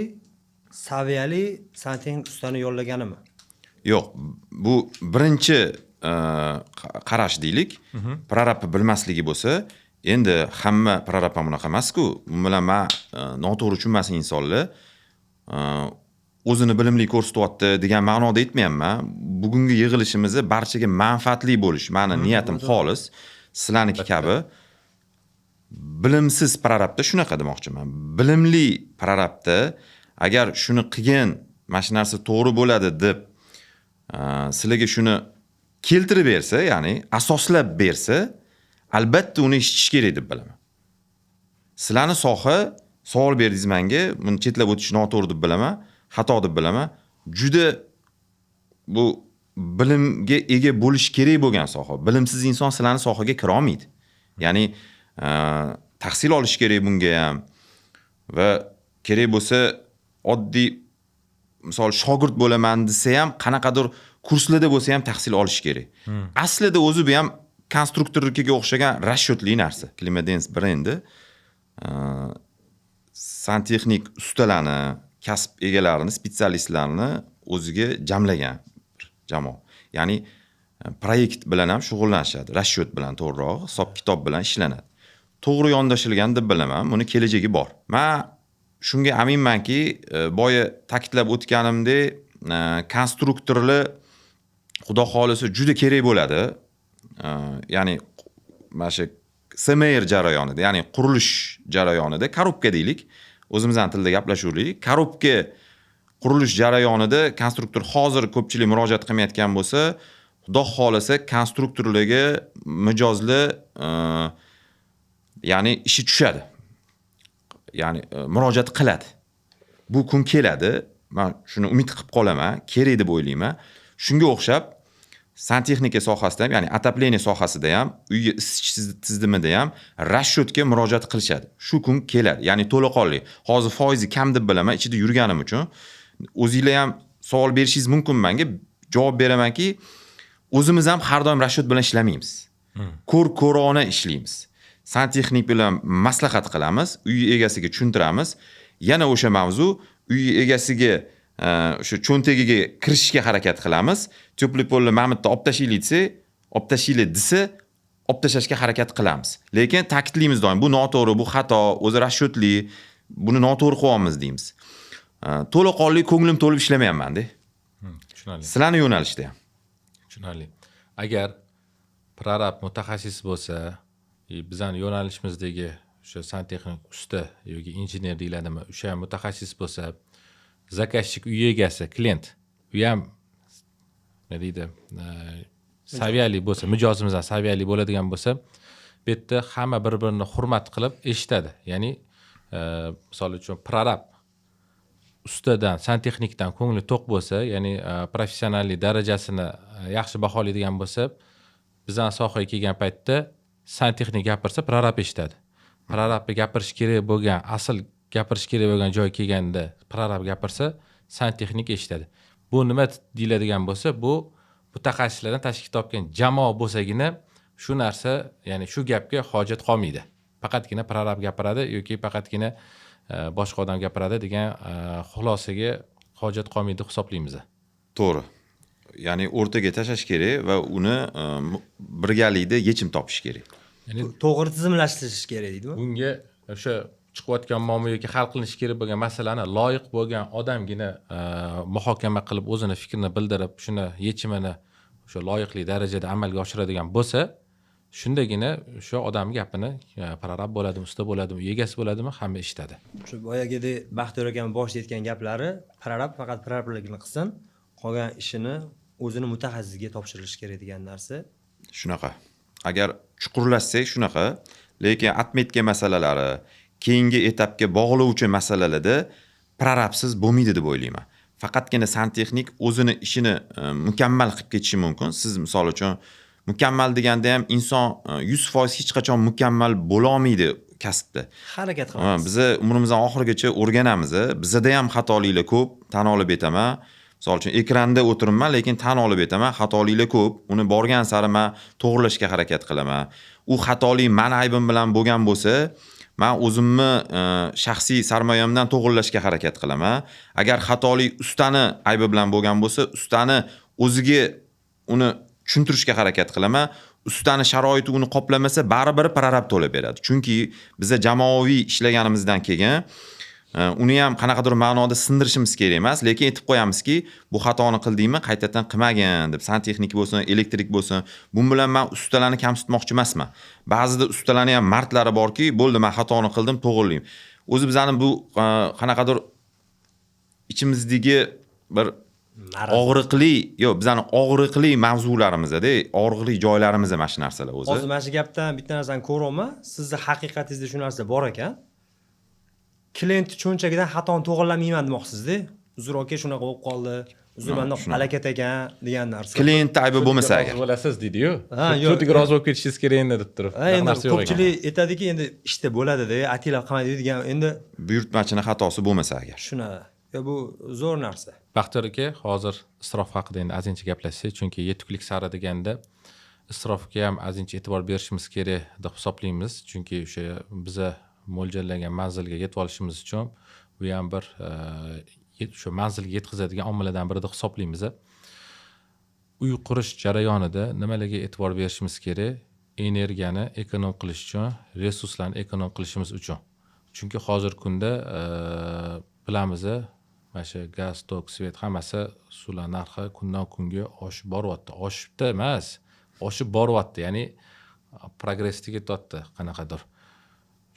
saviyali santexnik ustani yollaganimi? Yo'q, bu birinchi qarash deylik. Prorabni bilmasligi bo'lsa, endi hamma prorab ham bunaqa emas-ku. Bu bilan men noto'g'ri tushunmasin insonlar. O'zini bilimli ko'rsatyapti degan ma'noda aytmayapman. Bugungi yig'ilishimiz barchaga manfaatli bo'lish. Meni niyatim xolis. Sizlarniki kabi bilimsiz prorabda shunaqa demoqchiman. Bilimli prorabda agar shuni qilgan, mana shu narsa to'g'ri bo'ladi deb sizlarga shuni keltirib bersa, ya'ni asoslab bersa, albatta uni eshitish kerak deb bilaman. Sizlarning soha savol berdingiz menga, buni chetlab o'tish noto'g'ri deb bilaman, xato deb bilaman. Juda bu bilimga ega bo'lish kerak bo'lgan soha. Bilimsiz inson sizlarning sohaga kira olmaydi. Ya'ni tahsil olish kerak bunga ham va kerak bo'lsa oddiy misol shogird bo'laman desa ham qanaqadir kurslarda bo'lsa ham tahsil olish kerak. Aslida o'zi bu ham konstruktorlikka o'xshagan rashyotli narsa. Klimadens brendi santexnik ustalarni, kasb egalarini, spetsialistlarni o'ziga jamlagan bir jamoa. Ya'ni proyekt bilan ham shug'ullanishadi, rashyot bilan to'g'riroq, hisob kitob bilan ishlanadi. to'g'ri yondashilgan deb bilaman. Buni kelajagi bor. Men shunga aminmanki, boya ta'kidlab o'tganimdek, konstruktorlar xudo xolisa juda kerak bo'ladi. Ya'ni mana shu SMR jarayonida, ya'ni qurilish jarayonida korobka deylik, o'zimizning tilda gaplashuvdik. Korobka qurilish jarayonida konstruktor hozir ko'pchilik murojaat qilmayotgan bo'lsa, xudo xolisa konstruktorlarga mijozli ya'ni ishi tushadi. Ya'ni murojaat qiladi. Bu kun keladi. Men shuni umid qilib qolaman, kerak deb o'ylayman. Shunga o'xshab santexnika sohasida ham, ya'ni atapleniya sohasida ham, uyga isitish tizimida ham rashyotga murojaat qilishadi. Shu kun keladi. Ya'ni to'laqonli. Hozir foizi kam deb bilaman, ichida yurganim uchun. O'zingizlar ham savol berishingiz mumkin menga. Javob beramanki, o'zimiz ham har doim rashyot bilan ishlamaymiz. Ko'rona ishlaymiz. Santexnik bilan maslahat qilamiz, uy egasiga tushuntiramiz. Yana o'sha mavzu uy egasiga o'sha cho'ntagiga kirishga harakat qilamiz. To'pli polni Mamutda olib tashiylik desa, olib tashiylik desa, olib tashashga harakat qilamiz. Lekin ta'kidlaymiz doim, bu noto'g'ri, bu xato, o'zi rashyotli, buni noto'g'ri qilyapmiz deymiz. To'laqonli ko'nglim to'lib ishlamayapman-da. Tushunarli. Sizlarning yo'nalishda ham. Tushunarli. Agar prorab mutaxassis bo'lsa, bizning yo'nalishimizdagi o'sha santexnik usta yoki injener deyiladimi, o'sha mutaxassis bo'lsa, zakazchik uy egasi, klient, u ham nima deydi, saviyali bo'lsa, mijozimizdan saviyali bo'ladigan bo'lsa, bu yerda hamma bir-birini hurmat qilib eshitadi. Ya'ni, misol uchun prorab ustadan, santexnikdan ko'ngli to'q bo'lsa, ya'ni professionallik darajasini yaxshi baholaydigan bo'lsa, bizning sohaga kelgan paytda santexnik gapirsa, prorab eshitadi. Prorabga gapirish kerak bo'lgan, asl gapirish kerak bo'lgan joy kelganda prorab gapirsa, santexnik eshitadi. Bu nima deyiladigan bo'lsa, bu mutaxassislardan tashkil topgan jamoa bo'lsagina shu narsa, ya'ni shu gapga hojat qolmaydi. Faqatgina prorab gapiradi yoki faqatgina boshqa odam gapiradi degan xulosaga hojat qolmaydi hisoblaymiz. To'g'ri. Ya'ni o'rtaga tashlash kerak va uni birgalikda yechim topish kerak. Ya'ni to'g'ri tizimlashtirish kerak deydi-ku. bunga o'sha chiqayotgan muammo yoki hal qilinishi kerak bo'lgan masalani loyiq bo'lgan odamgina muhokama qilib o'zini fikrini bildirib, shuni yechimini o'sha loyiqli darajada amalga oshiradigan bo'lsa, shundagina o'sha odam gapini prorab bo'ladimi, usta bo'ladimi, egasi bo'ladimi, hamma eshitadi. Shu boyagidek Baxtiyor akam boshida aytgan gaplari, prorab faqat prorabligini qilsin, qolgan ishini o'zini mutaxassisga topshirilishi kerak degan narsa. Shunaqa. Agar chuqurlashsak shunaqa, lekin atmetga masalalari, keyingi etapga bog'lovchi masalalarda prorabsiz bo'lmaydi deb o'ylayman. Faqatgina santexnik o'zini ishini mukammal qilib ketishi mumkin. Siz misol uchun mukammal deganda ham inson 100% hech qachon mukammal bo'la olmaydi kasbda. Harakat qilamiz. Biz umrimizning oxirigacha o'rganamiz. Bizda ham xatoliklar ko'p, tan olib aytaman. Misol uchun ekranda o'tiribman, lekin tan olib aytaman, xatoliklar ko'p. Uni borgan sari men to'g'rilashga harakat qilaman. U xatolik men aybim bilan bo'lgan bo'lsa, men o'zimni shaxsiy sarmoyamdan to'g'rilashga harakat qilaman. Agar xatolik ustani aybi bilan bo'lgan bo'lsa, ustani o'ziga uni tushuntirishga harakat qilaman. Ustani sharoiti uni qoplamasa, baribir prorab to'lab beradi. Chunki biz jamoaviy ishlaganimizdan keyin uni ham qanaqadir ma'noda sindirishimiz kerak emas, lekin aytib qo'yamizki, bu xatoni qildingmi, qaytadan qilmagin deb, santexnik bo'lsin, elektrik bo'lsin. Bu bilan men ustalarni kamsitmoqchi emasman. Ba'zida ustalarning ham mardlari borki, bo'ldi, men xatoni qildim, to'g'rilayman. O'zi bizning bu qanaqadir ichimizdagi bir og'riqli, yo'q, bizning og'riqli mavzularimizda, og'riqli joylarimizda mana shu narsalar o'zi. Hozir mana shu gapdan bitta narsani ko'ryapman. Sizni haqiqatingizda shu narsa bor ekan. Klient cho'nchagidan xatoni to'g'rilamayman demoqsiz-da. Uzr aka, shunaqa bo'lib qoldi. Uzr, menda halakat ekan degan narsa. Klient aybi bo'lmasa agar. Bo'lasiz deydi-yu. yo'q. Cho'tiga rozi bo'lib ketishingiz kerak endi deb turib. Endi ko'pchilik aytadiki, endi ishda bo'ladi-da, atinglar qilmaydi degan. Endi buyurtmachini xatosi bo'lmasa agar. Shunaqa. Bu zo'r narsa. Baxtiyor aka, hozir isrof haqida endi azincha gaplashsak, chunki yetuklik sari deganda isrofga ham azincha e'tibor berishimiz kerak deb hisoblaymiz, chunki o'sha biza mo'ljallangan manzilga yetib olishimiz uchun bu ham bir shu manzilga yetkazadigan omillardan biri deb hisoblaymiz. Uy qurish jarayonida nimalarga e'tibor berishimiz kerak? energiyani ekonom qilish uchun, resurslarni ekonom qilishimiz uchun. Chunki hozirgi kunda bilamiz, mana shu gaz, tok, svet hammasi suvlar narxi kundan kunga oshib boryapti. Oshibdi emas, oshib boryapti. Ya'ni progressga ketyapti qanaqadir.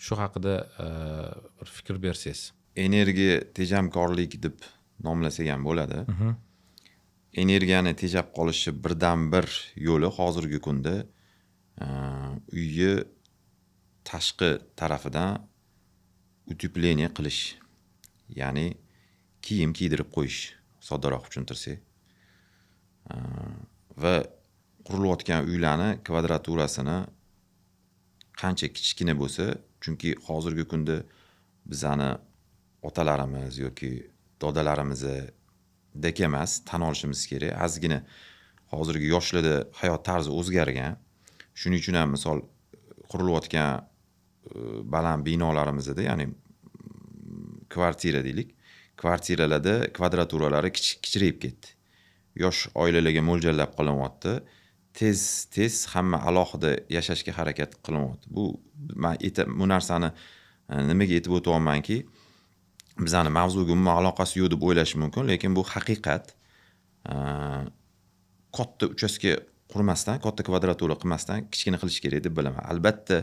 Shu haqida bir fikr bersangiz. Energiya tejamkorlik deb nomlasak ham bo'ladi. Energiyani tejab qolishi birdan bir yo'li hozirgi kunda uyni tashqi tarafidan uteplение qilish. Ya'ni kiyim kiydirib qo'yish, soddaroq tushuntirsak. Va qurilayotgan uylarni kvadraturasini qancha kichkina bo'lsa, chunki hozirgi kunda bizani otalarimiz yoki dodalarimizda emas, tan olishimiz kerak. Ozgina hozirgi yoshlarda hayot tarzi o'zgargan. Shuning uchun ham misol qurilayotgan baland binolarimizda, ya'ni kvartira deylik, kvartiralarda kvadraturalari kichrayib ketdi. Yosh oilalarga mo'ljallab qilinyapti. Tez hamma alohida yashashga harakat qilinyapti. Bu narsani nimaga aytib o'tyapmanki, bizani mavzuga umuman aloqasi yo'q deb o'ylash mumkin, lekin bu haqiqat. Katta uchastka qurmasdan, katta kvadratura qilmasdan kichkina qilish kerak deb bilaman. Albatta,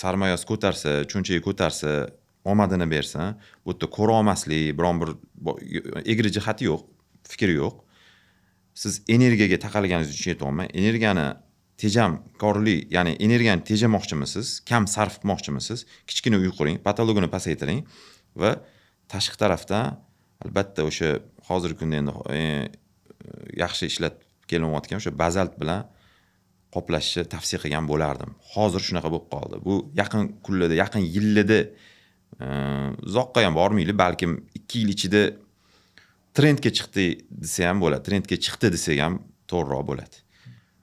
sarmoyasi ko'tarsa, cho'nchagi ko'tarsa, omadini bersa, bu yerda ko'ra olmaslik, biron bir egri jihati yo'q, fikri yo'q. Siz energiyaga taqalganingiz uchun aytyapman. Energiyani tejamkorlik, ya'ni energiyani tejamoqchimisiz, kam sarf qilmoqchimisiz, kichkina uy quring, patologini pasaytiring va tashqi tarafdan albatta o'sha hozirgi kunda endi yaxshi ishlatib kelinayotgan o'sha bazalt bilan qoplashni tavsiya qilgan bo'lardim. Hozir shunaqa bo'lib qoldi. Bu yaqin kunlarda, yaqin yillarda uzoqqa ham bormaydi, balkim 2 yil ichida trendga chiqdi desa ham bo'ladi. Trendga chiqdi desak ham to'g'riroq bo'ladi.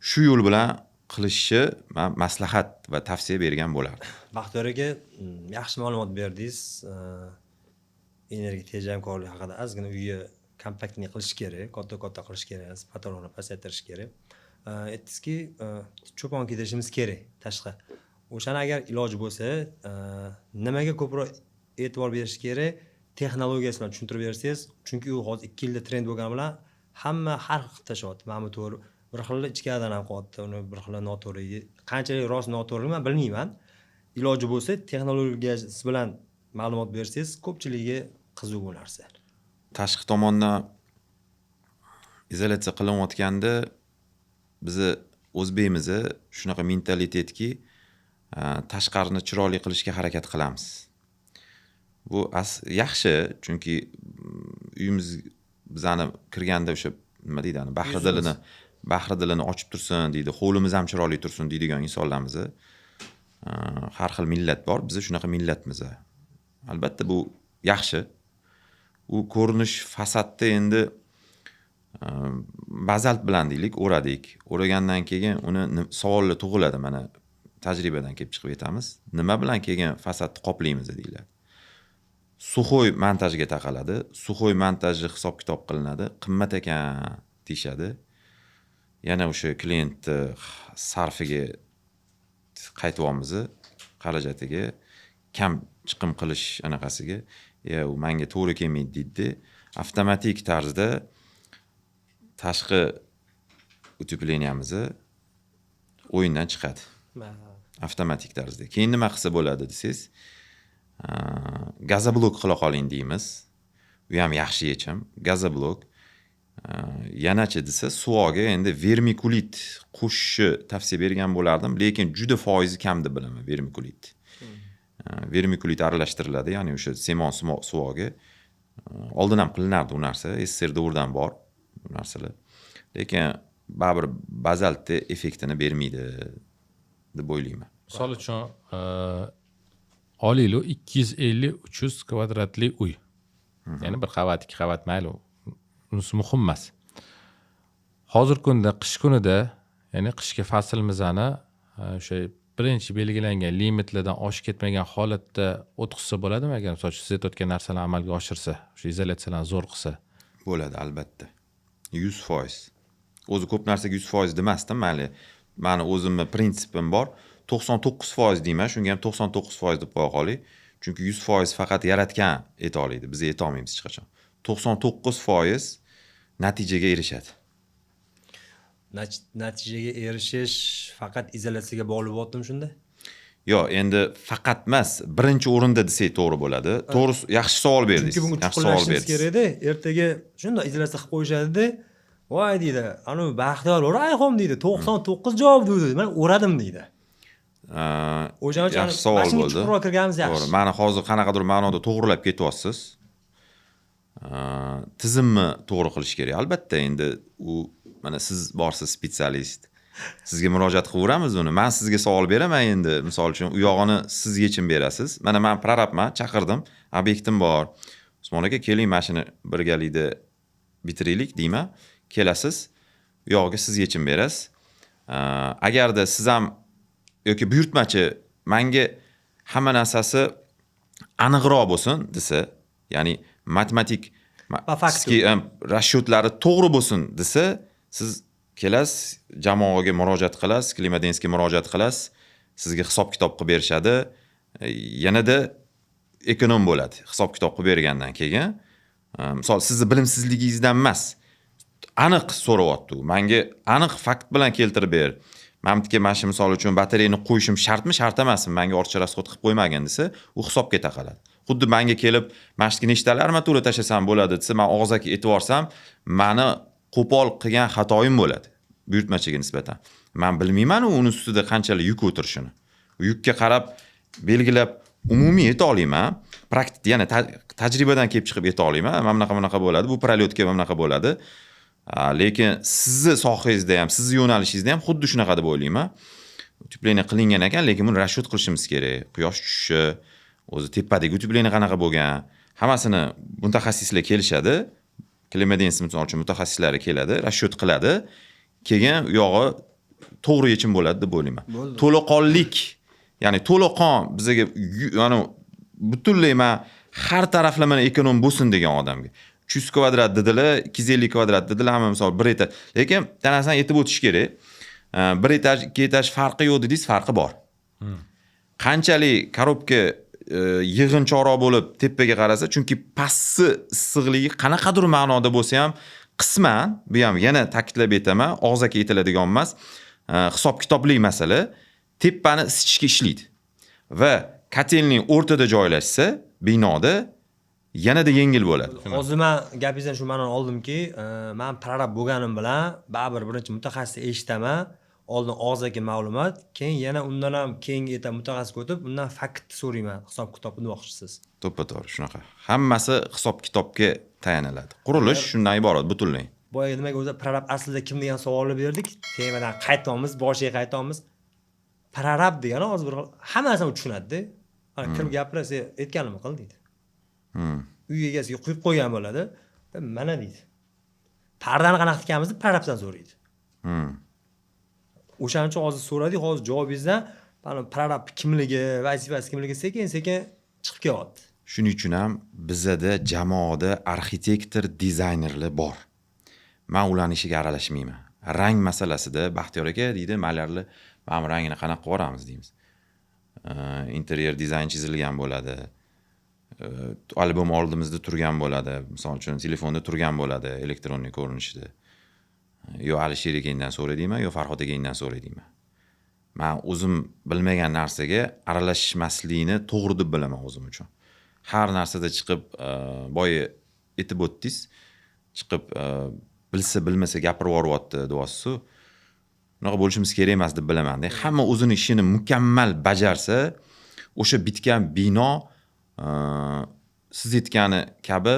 Shu yo'l bilan qilishni men maslahat va tavsiya bergan bo'lardim. Baxtiyor aka, yaxshi ma'lumot berdingiz. Energiya tejamkorligi haqida ozgina uyni kompaktni qilish kerak, katta qilish kerak, patologni pasaytirish kerak. Aytdingizki, cho'pon kiydirishimiz kerak tashqi. O'shani agar iloji bo'lsa, nimaga ko'proq e'tibor berish kerak? Texnologiyasi bilan tushuntirib bersangiz, chunki u hozir 2 yilda trend bo'lgani bilan hamma har xil tashyapti. Mana bu to'g'ri. Bir xil ichkaridan ham qilyapti, uni bir xil noto'g'ri. Qanchalik rost noto'g'ri men bilmayman. Iloji bo'lsa, texnologiyasi bilan ma'lumot bersangiz, ko'pchiligiga qiziq bu narsa. Tashqi tomondan izolyatsiya qilinayotganda bizni o'zbekimizda shunaqa mentalitetki, tashqarini chiroyli qilishga harakat qilamiz. Bu yaxshi, chunki uyimiz bizani kirganda o'sha nima deydi, bahri dilini ochib tursin deydi, hovlimiz ham chiroyli tursin deydigan insonlarimiz. Har xil millat bor, biz shunaqa millatmiz. Albatta bu yaxshi. U ko'rinish fasadda endi bazalt bilan deylik, o'radik. O'ragandan keyin uni savollar tug'iladi, mana tajribadan kelib chiqib aytamiz. Nima bilan keyin fasadni qoplaymiz deyiladi. Suxoy montajga taqaladi. Suxoy montaji hisob-kitob qilinadi. Qimmat ekan deyshadi. Yana o'sha klient sarfiga qaytyapmiz, xarajatiga, kam chiqim qilish anaqasiga, u menga to'g'ri kelmaydi deydi. Avtomatik tarzda tashqi utepleniyamiz o'yindan chiqadi. Avtomatik tarzda. Keyin nima qilsa bo'ladi desangiz, gazoblok qila qoling deymiz. U ham yaxshi yechim. Gazoblok. Yanachi desa, suvoga endi vermikulit qo'shishni tavsiya bergan bo'lardim, lekin juda foizi kam deb bilaman vermikulit. Vermikulit aralashtiriladi, ya'ni o'sha semon suvoga. Oldin ham qilinardi u narsa, SSRda o'rdan bor bu narsalar. Lekin baribir bazaltda effektini bermaydi deb o'ylayman. Misol uchun, olaylik 250-300 kvadratli uy. Ya'ni bir qavat, 2 qavat mayli, unisi muhim emas. Hozir kunda qish kunida, ya'ni qishki faslimizni o'sha birinchi belgilangan limitlardan oshib ketmagan holatda o'tkazsa bo'ladimi? Agar misol uchun siz aytayotgan narsalarni amalga oshirsa, o'sha izolyatsiyalarni zo'r qilsa. Bo'ladi, albatta. 100%. O'zi ko'p narsaga 100% demasdim, mayli mani o'zimni prinsipim bor. 99% deyman, shunga ham 99% deb qo'ya qoling. Chunki 100% faqat yaratgan eta oladi. Biz eta olmaymiz hech qachon. 99% natijaga erishadi. Natijaga erishish faqat izolyatsiyaga bog'liq bo'ldimi shunda? Yo'q, endi faqat emas, birinchi o'rinda desak to'g'ri bo'ladi. To'g'ri, yaxshi savol berdingiz. Chunki bunga Yaxshi savol chuqurlashishimiz kerak edi. Ertaga shunday izolyatsiya qilib qo'yishadi-da. Voy deydi, anu Baxtiyor o'rayxom deydi, 99 javob deydi. Men o'radim deydi. O'shaning uchun yaxshi savol bo'ldi. Chuqurroq kirganimiz yaxshi. To'g'ri. Mani hozir qanaqadir ma'noda to'g'rilab ketyapsiz. Tizimni to'g'ri qilish kerak. Albatta, endi u mana siz borsiz spetsialist. Sizga murojaat qilaveramiz uni. Men sizga savol beraman endi. Misol uchun, u yog'ini siz yechim berasiz. Mana men prorabman, chaqirdim. Obyektim bor. Usmon aka, keling, mashina birgalikda bitiraylik deyman. Kelasiz. U yog'iga siz yechim berasiz. Agarda siz ham yoki buyurtmachi menga hamma narsasi aniqroq bo'lsin desa, ya'ni matematik raschotlari to'g'ri bo'lsin desa, siz kelasiz, jamoaga murojaat qilasiz, Klimadenskiga murojaat qilasiz, sizga hisob kitob qilib berishadi. Yanada ekonom bo'ladi hisob kitob qilib bergandan keyin. Misol sizni bilimsizligingizdan emas, aniq so'rayapti. Menga aniq fakt bilan keltirib ber. Mamtga mana shu misol uchun batareyani qo'yishim shartmi, shart emasmi? Menga ortiqcha rasxod qilib qo'ymagan desa, u hisobga taqaladi. Xuddi menga kelib, mashqqa nechtalar armatura tashlasam bo'ladi desa, men og'zaki aytib yorsam, meni qo'pol qilgan xatoyim bo'ladi buyurtmachiga nisbatan. Men bilmayman uni ustida qanchalik yuk o'tirishini. U yukka qarab belgilab umumiy ayta olmayman. Praktik, ya'ni tajribadan kelib chiqib ayta olmayman. Mana bunaqa bo'ladi. Bu prolyotka mana bunaqa bo'ladi. Lekin sizni sohangizda ham, sizni yo'nalishingizda ham xuddi shunaqa deb o'ylayman. Utupleniya qilingan ekan, lekin buni raschot qilishimiz kerak. Quyosh tushishi, o'zi tepadagi utupleniya qanaqa bo'lgan, hammasini mutaxassislar kelishadi. Klimadenskiy misol uchun mutaxassislari keladi, raschot qiladi. Keyin u yog'i to'g'ri yechim bo'ladi deb o'ylayman. To'laqonlik, ya'ni to'laqon bizga ya'ni butunlay men har taraflama ekonom bo'lsin degan odamga 300 kvadrat dedilar, 250 kvadrat dedilar, hamma misol bir etaj. Lekin tanasidan aytib o'tish kerak. Bir etaj, ikki etaj farqi yo'q dedingiz, farqi bor. Qanchalik korobka yig'inchoqroq bo'lib tepaga qarasa, chunki pastsi issiqligi qanaqadir ma'noda bo'lsa ham qisman, bu ham yana ta'kidlab aytaman, og'zaki aytiladigan emas, hisob kitobli masala, tepani isitishga ishlaydi. Va kotelning o'rtada joylashsa, binoda yanada yengil bo'ladi. Hozir men gapingizdan shu ma'noni oldimki, men prorab bo'lganim bilan baribir birinchi mutaxassisni eshitaman, oldin og'zaki ma'lumot, keyin yana undan ham keyingi eta mutaxassisga o'tib, undan fakt so'rayman, hisob kitobni demoqchisiz. To'ppa-to'g'ri shunaqa. Hammasi hisob kitobga tayaniladi. Qurilish shundan iborat butunlay. Boya nimaga o'zi prorab aslida kim degan savolni berdik, temadan qaytamiz, boshiga qaytamiz. Prorab degani hozir bir hammasini tushunadi-da. Mana kim gapirsa aytganimni qil deydi. Uy egasiga qo'yib qo'ygan bo'ladi. Mana deydi. Pardani qanaqa tikamizni prorabdan so'raydi. O'shaning uchun hozir so'radik, hozir javobingizdan mana prorab kimligi, vazifasi kimligi sekin-sekin chiqib kelyapti. Shuning uchun ham bizda jamoada arxitektor, dizaynerlar bor. Men ularning ishiga aralashmayman. Rang masalasida Baxtiyor aka deydi, malarlar mana rangini qanaqa qilib yuboramiz deymiz. Interyer dizayn chizilgan bo'ladi. Albom oldimizda turgan bo'ladi. Misol uchun telefonda turgan bo'ladi elektronnik ko'rinishda. Yo Alisher akangdan so'raydingmi, yo Farhod akangdan so'raydingmi? Men o'zim bilmagan narsaga aralashmaslikni to'g'ri deb bilaman o'zim uchun. Har narsada chiqib boya aytib o'tdingiz, chiqib bilsa bilmasa gapirib yuboryapti deyapsiz. Bunaqa bo'lishimiz kerak emas deb bilaman. Hamma o'zini ishini mukammal bajarsa, o'sha bitgan bino siz aytgani kabi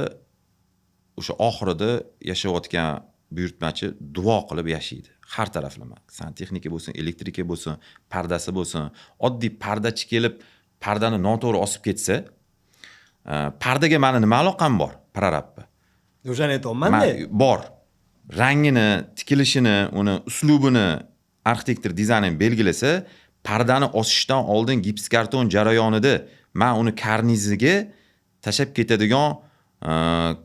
o'sha oxirida yashayotgan buyurtmachi duo qilib yashaydi. Har taraflama. Santexnika bo'lsin, elektrika bo'lsin, pardasi bo'lsin. Oddiy pardachi kelib pardani noto'g'ri osib ketsa, pardaga meni nima aloqam bor? Prorabga. O'shani aytayapman-da. Bor. Rangini, tikilishini, uni uslubini arxitektor dizayner belgilasa, pardani osishdan oldin gips karton jarayonida men uni karniziga tashab ketadigan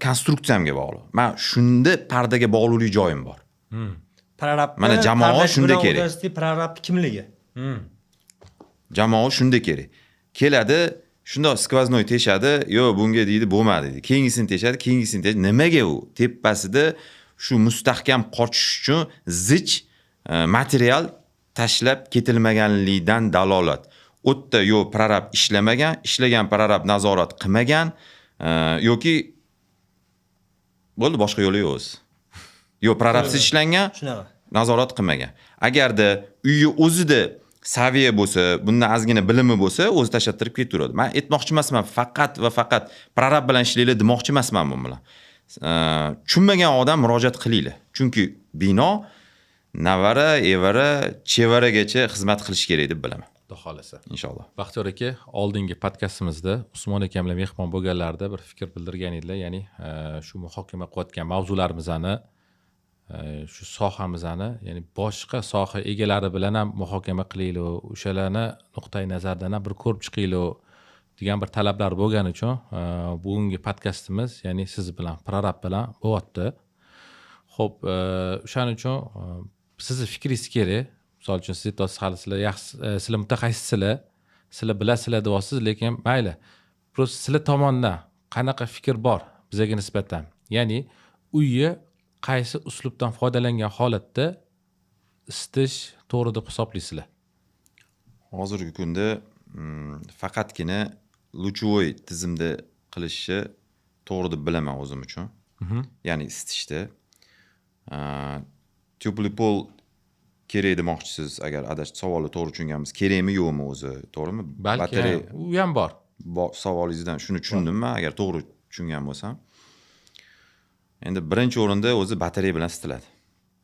konstruksiyamga bog'liq. Men shunda pardaga bog'liqlik joyim bor. Prorabni Mana jamoa shunda kerak. Universitet prorabni kimligi? Jamoa shunda kerak. Keladi, shundoq skvoznoy teshadi, yo bunga deydi bo'lmadi deydi. Keyingisini teshadi, keyingisini teshadi. Nimaga u? Tepasida shu mustahkam qochish uchun zich material tashlab ketilmaganligidan dalolat. O'tda yo prorab ishlamagan, ishlagan prorab nazorat qilmagan yoki bo'ldi boshqa yo'li yo'q o'zi. Yo prorabsiz ishlangan, Shunaqa. nazorat qilmagan. Agarda uyi o'zida saviya bo'lsa, bundan ozgina bilimi bo'lsa, o'zi tashlattirib ketaveradi. Men aytmoqchi emasman, faqat va faqat prorab bilan ishlanglar demoqchi emasman bu bilan. Tushunmagan odam murojaat qilinglar. Chunki bino navara, evara, chevaragacha xizmat qilish kerak deb bilaman. Xudo xolasa. Inshaalloh. Baxtiyor aka, oldingi podkastimizda Usmon aka bilan mehmon bo'lganlarida bir fikr bildirgan edilar, ya'ni shu muhokama qilayotgan mavzularimizni shu sohamizni, ya'ni boshqa soha egalari bilan ham muhokama qilaylik, o'shalarni nuqtai nazardan ham bir ko'rib chiqaylik degan bir talablar bo'lgani uchun bugungi podkastimiz, ya'ni siz bilan, prorab bilan bo'lyapti. Xo'p, o'shaning uchun sizni fikringiz kerak. Misol uchun siz aytasiz, hali sizlar yaxshi, sizlar mutaxassislar, sizlar bilasizlar deyapsiz, lekin mayli. Просто sizlar tomonidan qanaqa fikr bor bizga nisbatan? Ya'ni uyni qaysi uslubdan foydalangan holatda isitish to'g'ri deb hisoblaysizlar? Hozirgi kunda faqatgina luchovoy tizimda qilishni to'g'ri deb bilaman o'zim uchun. Ya'ni isitishda. Teplый pol kerak demoqchisiz, agar adashib savolni to'g'ri tushunganmiz. Kerakmi yo'qmi o'zi, to'g'rimi? Balki u ham bor. Savolingizdan shuni tushundim men, agar to'g'ri tushungan bo'lsam. Endi birinchi o'rinda o'zi batareya bilan isitiladi.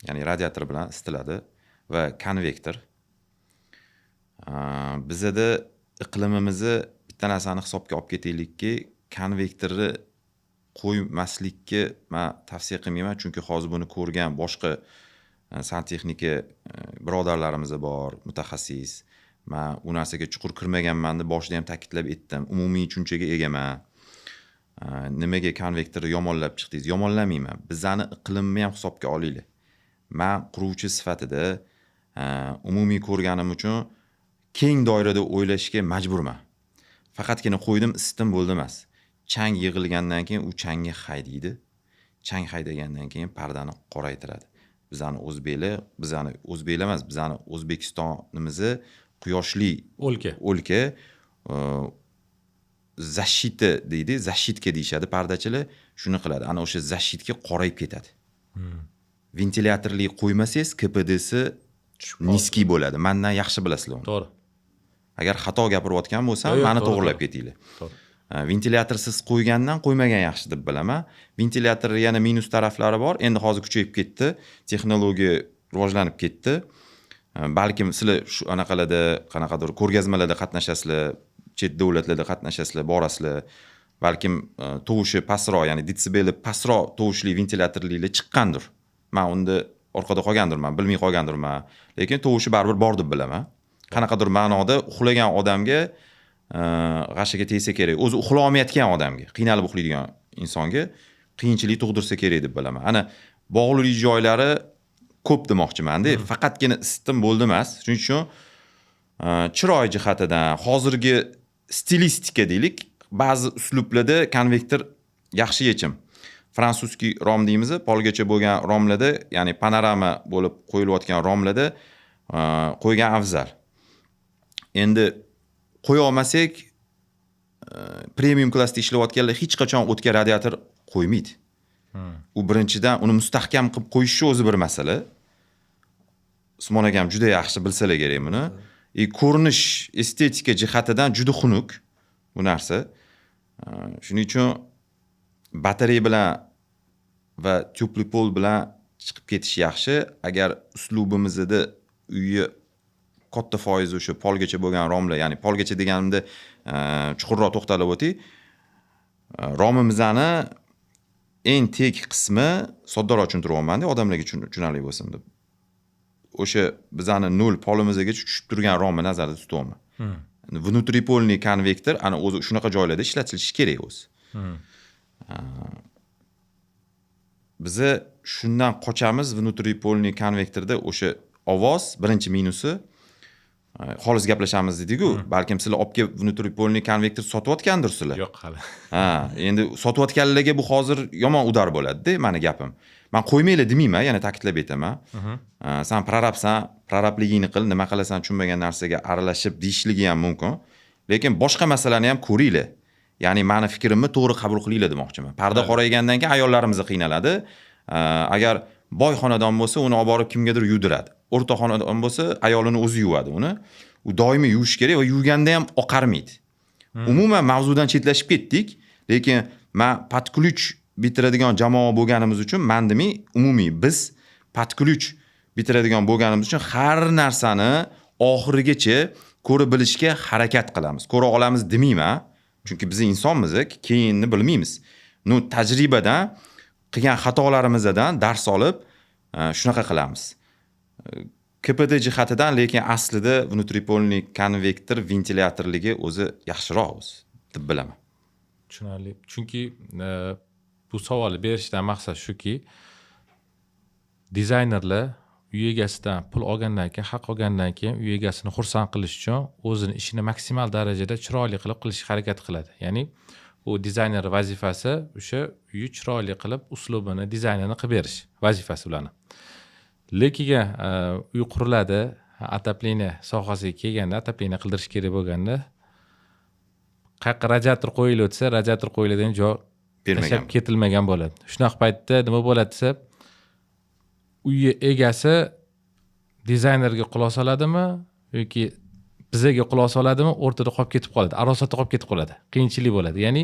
Ya'ni radiator bilan isitiladi va konvektor. Bizda iqlimimizni bitta narsani hisobga olib ketaylikki, konvektorni qo'ymaslikka men tavsiya qilmayman, chunki hozir buni ko'rgan boshqa santexnika birodarlarimiz bor, mutaxassis. Men u narsaga chuqur kirmaganman deb boshida ham ta'kidlab aytdim. Umumiy tushunchaga egaman. Nimaga konvektorni yomonlab chiqdingiz? Yomonlamayman. Bizani iqlimni ham hisobga olinglar. Men quruvchi sifatida umumiy ko'rganim uchun keng doirada o'ylashga majburman. Faqatgina qo'ydim, isitdim bo'ldi emas. Chang yig'ilgandan keyin u changga haydaydi. Chang haydagandan keyin pardani qoraytiradi. Bizani o'zbeklar emas, bizani O'zbekistonimizni quyoshli o'lka zashita deydi, zashitka deyshadi pardachilar, shuni qiladi. Ana o'sha zashitga qorayib ketadi. Ventilyatorli qo'ymasangiz, KPDsi niskiy bo'ladi. Mendan yaxshi bilasizlar uni. To'g'ri. Agar xato gapirayotgan bo'lsam, meni to'g'rilab ketinglar. To'g'ri. Ventilyatorsiz qo'ygandan qo'ymagan yaxshi deb bilaman. Ventilyator yana minus taraflari bor. Endi hozir kuchayib ketdi. Texnologiya rivojlanib ketdi. Balkim sizlar shu anaqalarda, qanaqadir ko'rgazmalarda qatnashasizlar, chet davlatlarda qatnashasizlar, borasizlar. Balkim tovushi pastroq, ya'ni detsibeli pastroq tovushli ventilyatorliklar chiqqandir. Men unda orqada qolgandirman, bilmay qolgandirman. Lekin tovushi baribir bor deb bilaman. Qanaqadir ma'noda uxlagan odamga g'ashiga tegsa kerak. O'zi uxlay olmayotgan odamga, qiynalib uxlaydigan insonga qiyinchilik tug'dirsa kerak deb bilaman. Ana bog'liq joylari ko'p demoqchiman-da. Faqatgina isitdim bo'ldi emas. Shuning uchun chiroy jihatidan, hozirgi stilistika deylik, ba'zi uslublarda konvektor yaxshi yechim. Fransuzskiy rom deymiz, polgacha bo'lgan romlarda, ya'ni panorama bo'lib qo'yilayotgan romlarda qo'ygan afzal. Endi qo'ya olmasak, premium klassda ishlayotganlar hech qachon o'tga radiator qo'ymaydi. U birinchidan uni mustahkam qilib qo'yishi o'zi bir masala. Usmon akam juda yaxshi bilsalar kerak buni. Ko'rinish, estetika jihatidan juda xunuk bu narsa. Shuning uchun batareya bilan va teplый pol bilan chiqib ketish yaxshi. Agar uslubimizda uyni katta foizi o'sha polgacha bo'lgan romlar, ya'ni polgacha deganimda chuqurroq to'xtalib o'tay. Romimizni eng tek qismi soddaroq tushuntiryapman-da, odamlarga tushunarli bo'lsin deb. O'sha bizani 0 polimizga tushib turgan romni nazarda tutyapman. Внутрипольный konvektor ana o'zi shunaqa joylarda ishlatilishi kerak o'zi. Bizi shundan qochamiz внутрипольный konvektorda o'sha ovoz birinchi minusi xolis gaplashamiz dedik-ku, balkim sizlar olib kelib внутрипольный konvektor sotayotgandirsizlar. Yo'q hali. Ha, endi sotayotganlarga bu hozir yomon udar bo'ladi-da, meni gapim. Men qo'ymaylar demayman, yana ta'kidlab aytaman. Sen prorabsan, prorabligingni qil, nima qilasan tushunmagan narsaga aralashib deyishligi ham mumkin. Lekin boshqa masalani ham ko'ringlar. Ya'ni meni fikrimni to'g'ri qabul qilinglar demoqchiman. Parda qoraygandan keyin ayollarimiz qiynaladi. Agar boy xonadon bo'lsa, uni olib borib kimgadir yuvdiradi. O'rta xonadon bo'lsa, ayolini o'zi yuvadi uni. U doimiy yuvish kerak va yuvganda ham oqarmaydi. Umuman mavzudan chetlashib ketdik, lekin men podключ bitiradigan jamoa bo'lganimiz uchun mandimiy umumiy biz podключ bitiradigan bo'lganimiz uchun har narsani oxirigacha ko'rib bilishga harakat qilamiz. Ko'ra olamiz demayman, chunki biz insonmiz, keyinni bilmaymiz. Tajribadan qilgan xatolarimizdan dars olib shunaqa qilamiz. KPD jihatidan lekin aslida внутрипольный konvektor ventilyatorligi o'zi yaxshiroq o'zi deb bilaman. Tushunarli. Chunki bu savolni berishdan maqsad shuki, dizaynerlar uy egasidan pul olgandan keyin, haq olgandan keyin uy egasini xursand qilish uchun o'zini ishini maksimal darajada chiroyli qilib qilishga harakat qiladi. Ya'ni u dizayner vazifasi o'sha uyni chiroyli qilib, uslubini, dizaynini qilib berish vazifasi ularning. Lekin uy quriladi, atapleniya sohasiga kelganda, atapleniya qildirish kerak bo'lganda, qayerga radiator qo'yilib o'tsa, radiator qo'yiladigan joy tashlab ketilmagan bo'ladi. Shunaqa paytda nima bo'ladi desa, uy egasi dizaynerga quloq soladimi yoki bizga quloq soladimi, o'rtada qolib ketib qoladi, arosatda qolib ketib qoladi. Qiyinchilik bo'ladi. Ya'ni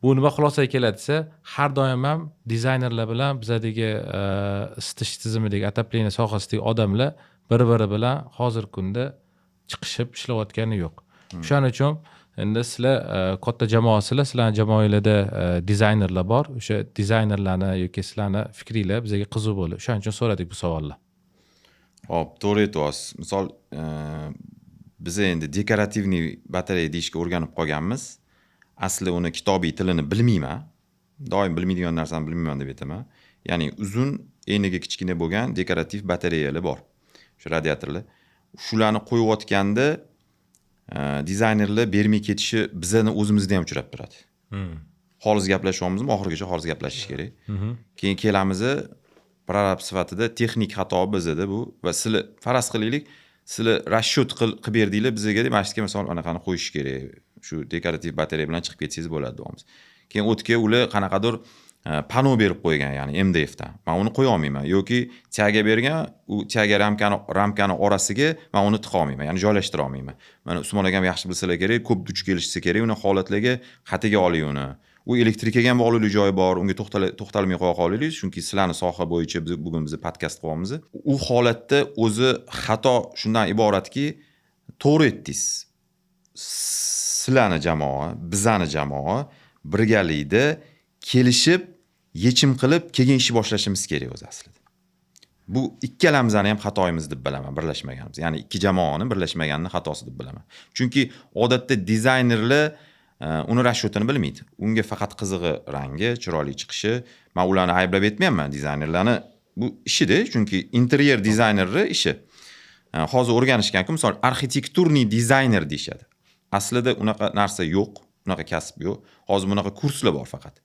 bu nima xulosaga keladi desa, har doim ham dizaynerlar bilan bizadagi isitish tizimidagi atapleniya sohasidagi odamlar bir-biri bilan hozirgi kunda chiqishib ishlayotgani yo'q. Shuning uchun endi sizlar katta jamoasizlar, sizlarning jamoanglarda dizaynerlar bor. O'sha dizaynerlarni yoki sizlarning fikringlar bizga qiziq bo'ldi. Shuning uchun so'radik bu savollar. Hop, to'g'ri aytyapsiz. Misol biz endi dekorativniy batareya deyishga o'rganib qolganmiz. Asli uni kitobiy tilini bilmayman. Doim bilmaydigan narsani bilmayman deb aytaman. Ya'ni uzun, eniga kichkina bo'lgan dekorativ batareyalar bor. Shu radiatorlar. Shularni qo'yayotganda dizaynerlar bermay ketishi bizani o'zimizda ham uchrab turadi. Xolis gaplashyapmizmi, oxirigacha xolis gaplashish kerak. Keyin kelamiz, prorab sifatida texnik xato bizda bu va sizlar faraz qilaylik, sizlar расчет qilib berdinglar bizga, mana shu misol anaqani qo'yish kerak. Shu dekorativ batareya bilan chiqib ketsangiz bo'ladi deymiz. Keyin o'tga ular qanaqadir pano berib qo'ygan, ya'ni MDF dan. Men uni qo'ya olmayman yoki tiyaga bergan, u tiyaga ramkani orasiga men uni tiqa olmayman, ya'ni joylashtira olmayman. Mana Usmon akam yaxshi bilsalar kerak, ko'p duch kelishsa kerak, uni holatlarga xatiga oling uni. U elektrikaga ham bog'liq joyi bor, unga to'xtalmay qo'ya qolaylik, chunki sizlarning soha bo'yicha bugun biz podkast qilyapmiz. U holatda o'zi xato shundan iboratki, to'g'ri aytdingiz. Sizlarning jamoa, bizning jamoa birgalikda kelishib, yechim qilib, keyin ishni boshlashimiz kerak o'zi aslida. Bu ikkalamizning ham xatoyimiz deb bilaman, birlashmaganimiz. Ya'ni ikki jamoaning birlashmaganini xatosi deb bilaman. Chunki odatda dizaynerlar uni расчетini bilmaydi. Unga faqat qizig'i rangi, chiroyli chiqishi. Men ularni ayblab aytmayman, dizaynerlarni bu ishida, chunki interyer dizaynerri ishi. Hozir o'rganishgan-ku, misol arxitekturniy dizayner deyshadi. Aslida unaqa narsa yo'q, unaqa kasb yo'q. Hozir bunaqa kurslar bor faqat.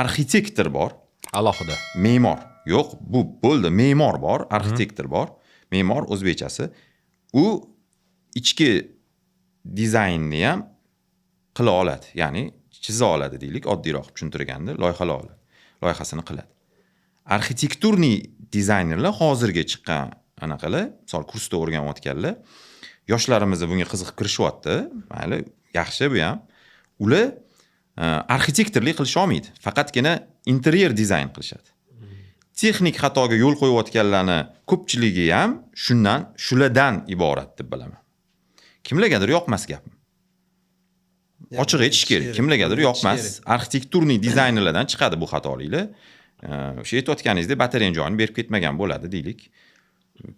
Arxitektor bor, alohida. Me'mor yo'q, bu bo'ldi. Me'mor bor, arxitektor bor. Me'mor o'zbekchasi. U ichki dizaynni ham qila oladi, ya'ni chiza oladi deylik, oddiyroq tushuntirganda, loyihasini qiladi. Arxitekturniy dizaynerlar hozirga chiqqan anaqalar, misol kursda o'rganayotganlar, yoshlarimiz bunga qiziqib kirishyapti. Mayli, yaxshi bu ham. Ular arxitektorlik qilisha olmaydi. Faqatgina interyer dizayn qilishadi. Texnik xatoga yo'l qo'yayotganlarni ko'pchiligi ham shulardan iborat deb bilaman. Kimlargadir yoqmas gapim. Ochiq aytish kerak. Kimlargadir yoqmas. Arxitekturniy dizaynerlardan chiqadi bu xatoliklar. O'sha aytayotganingizdek batareya joyini berib ketmagan bo'ladi deylik.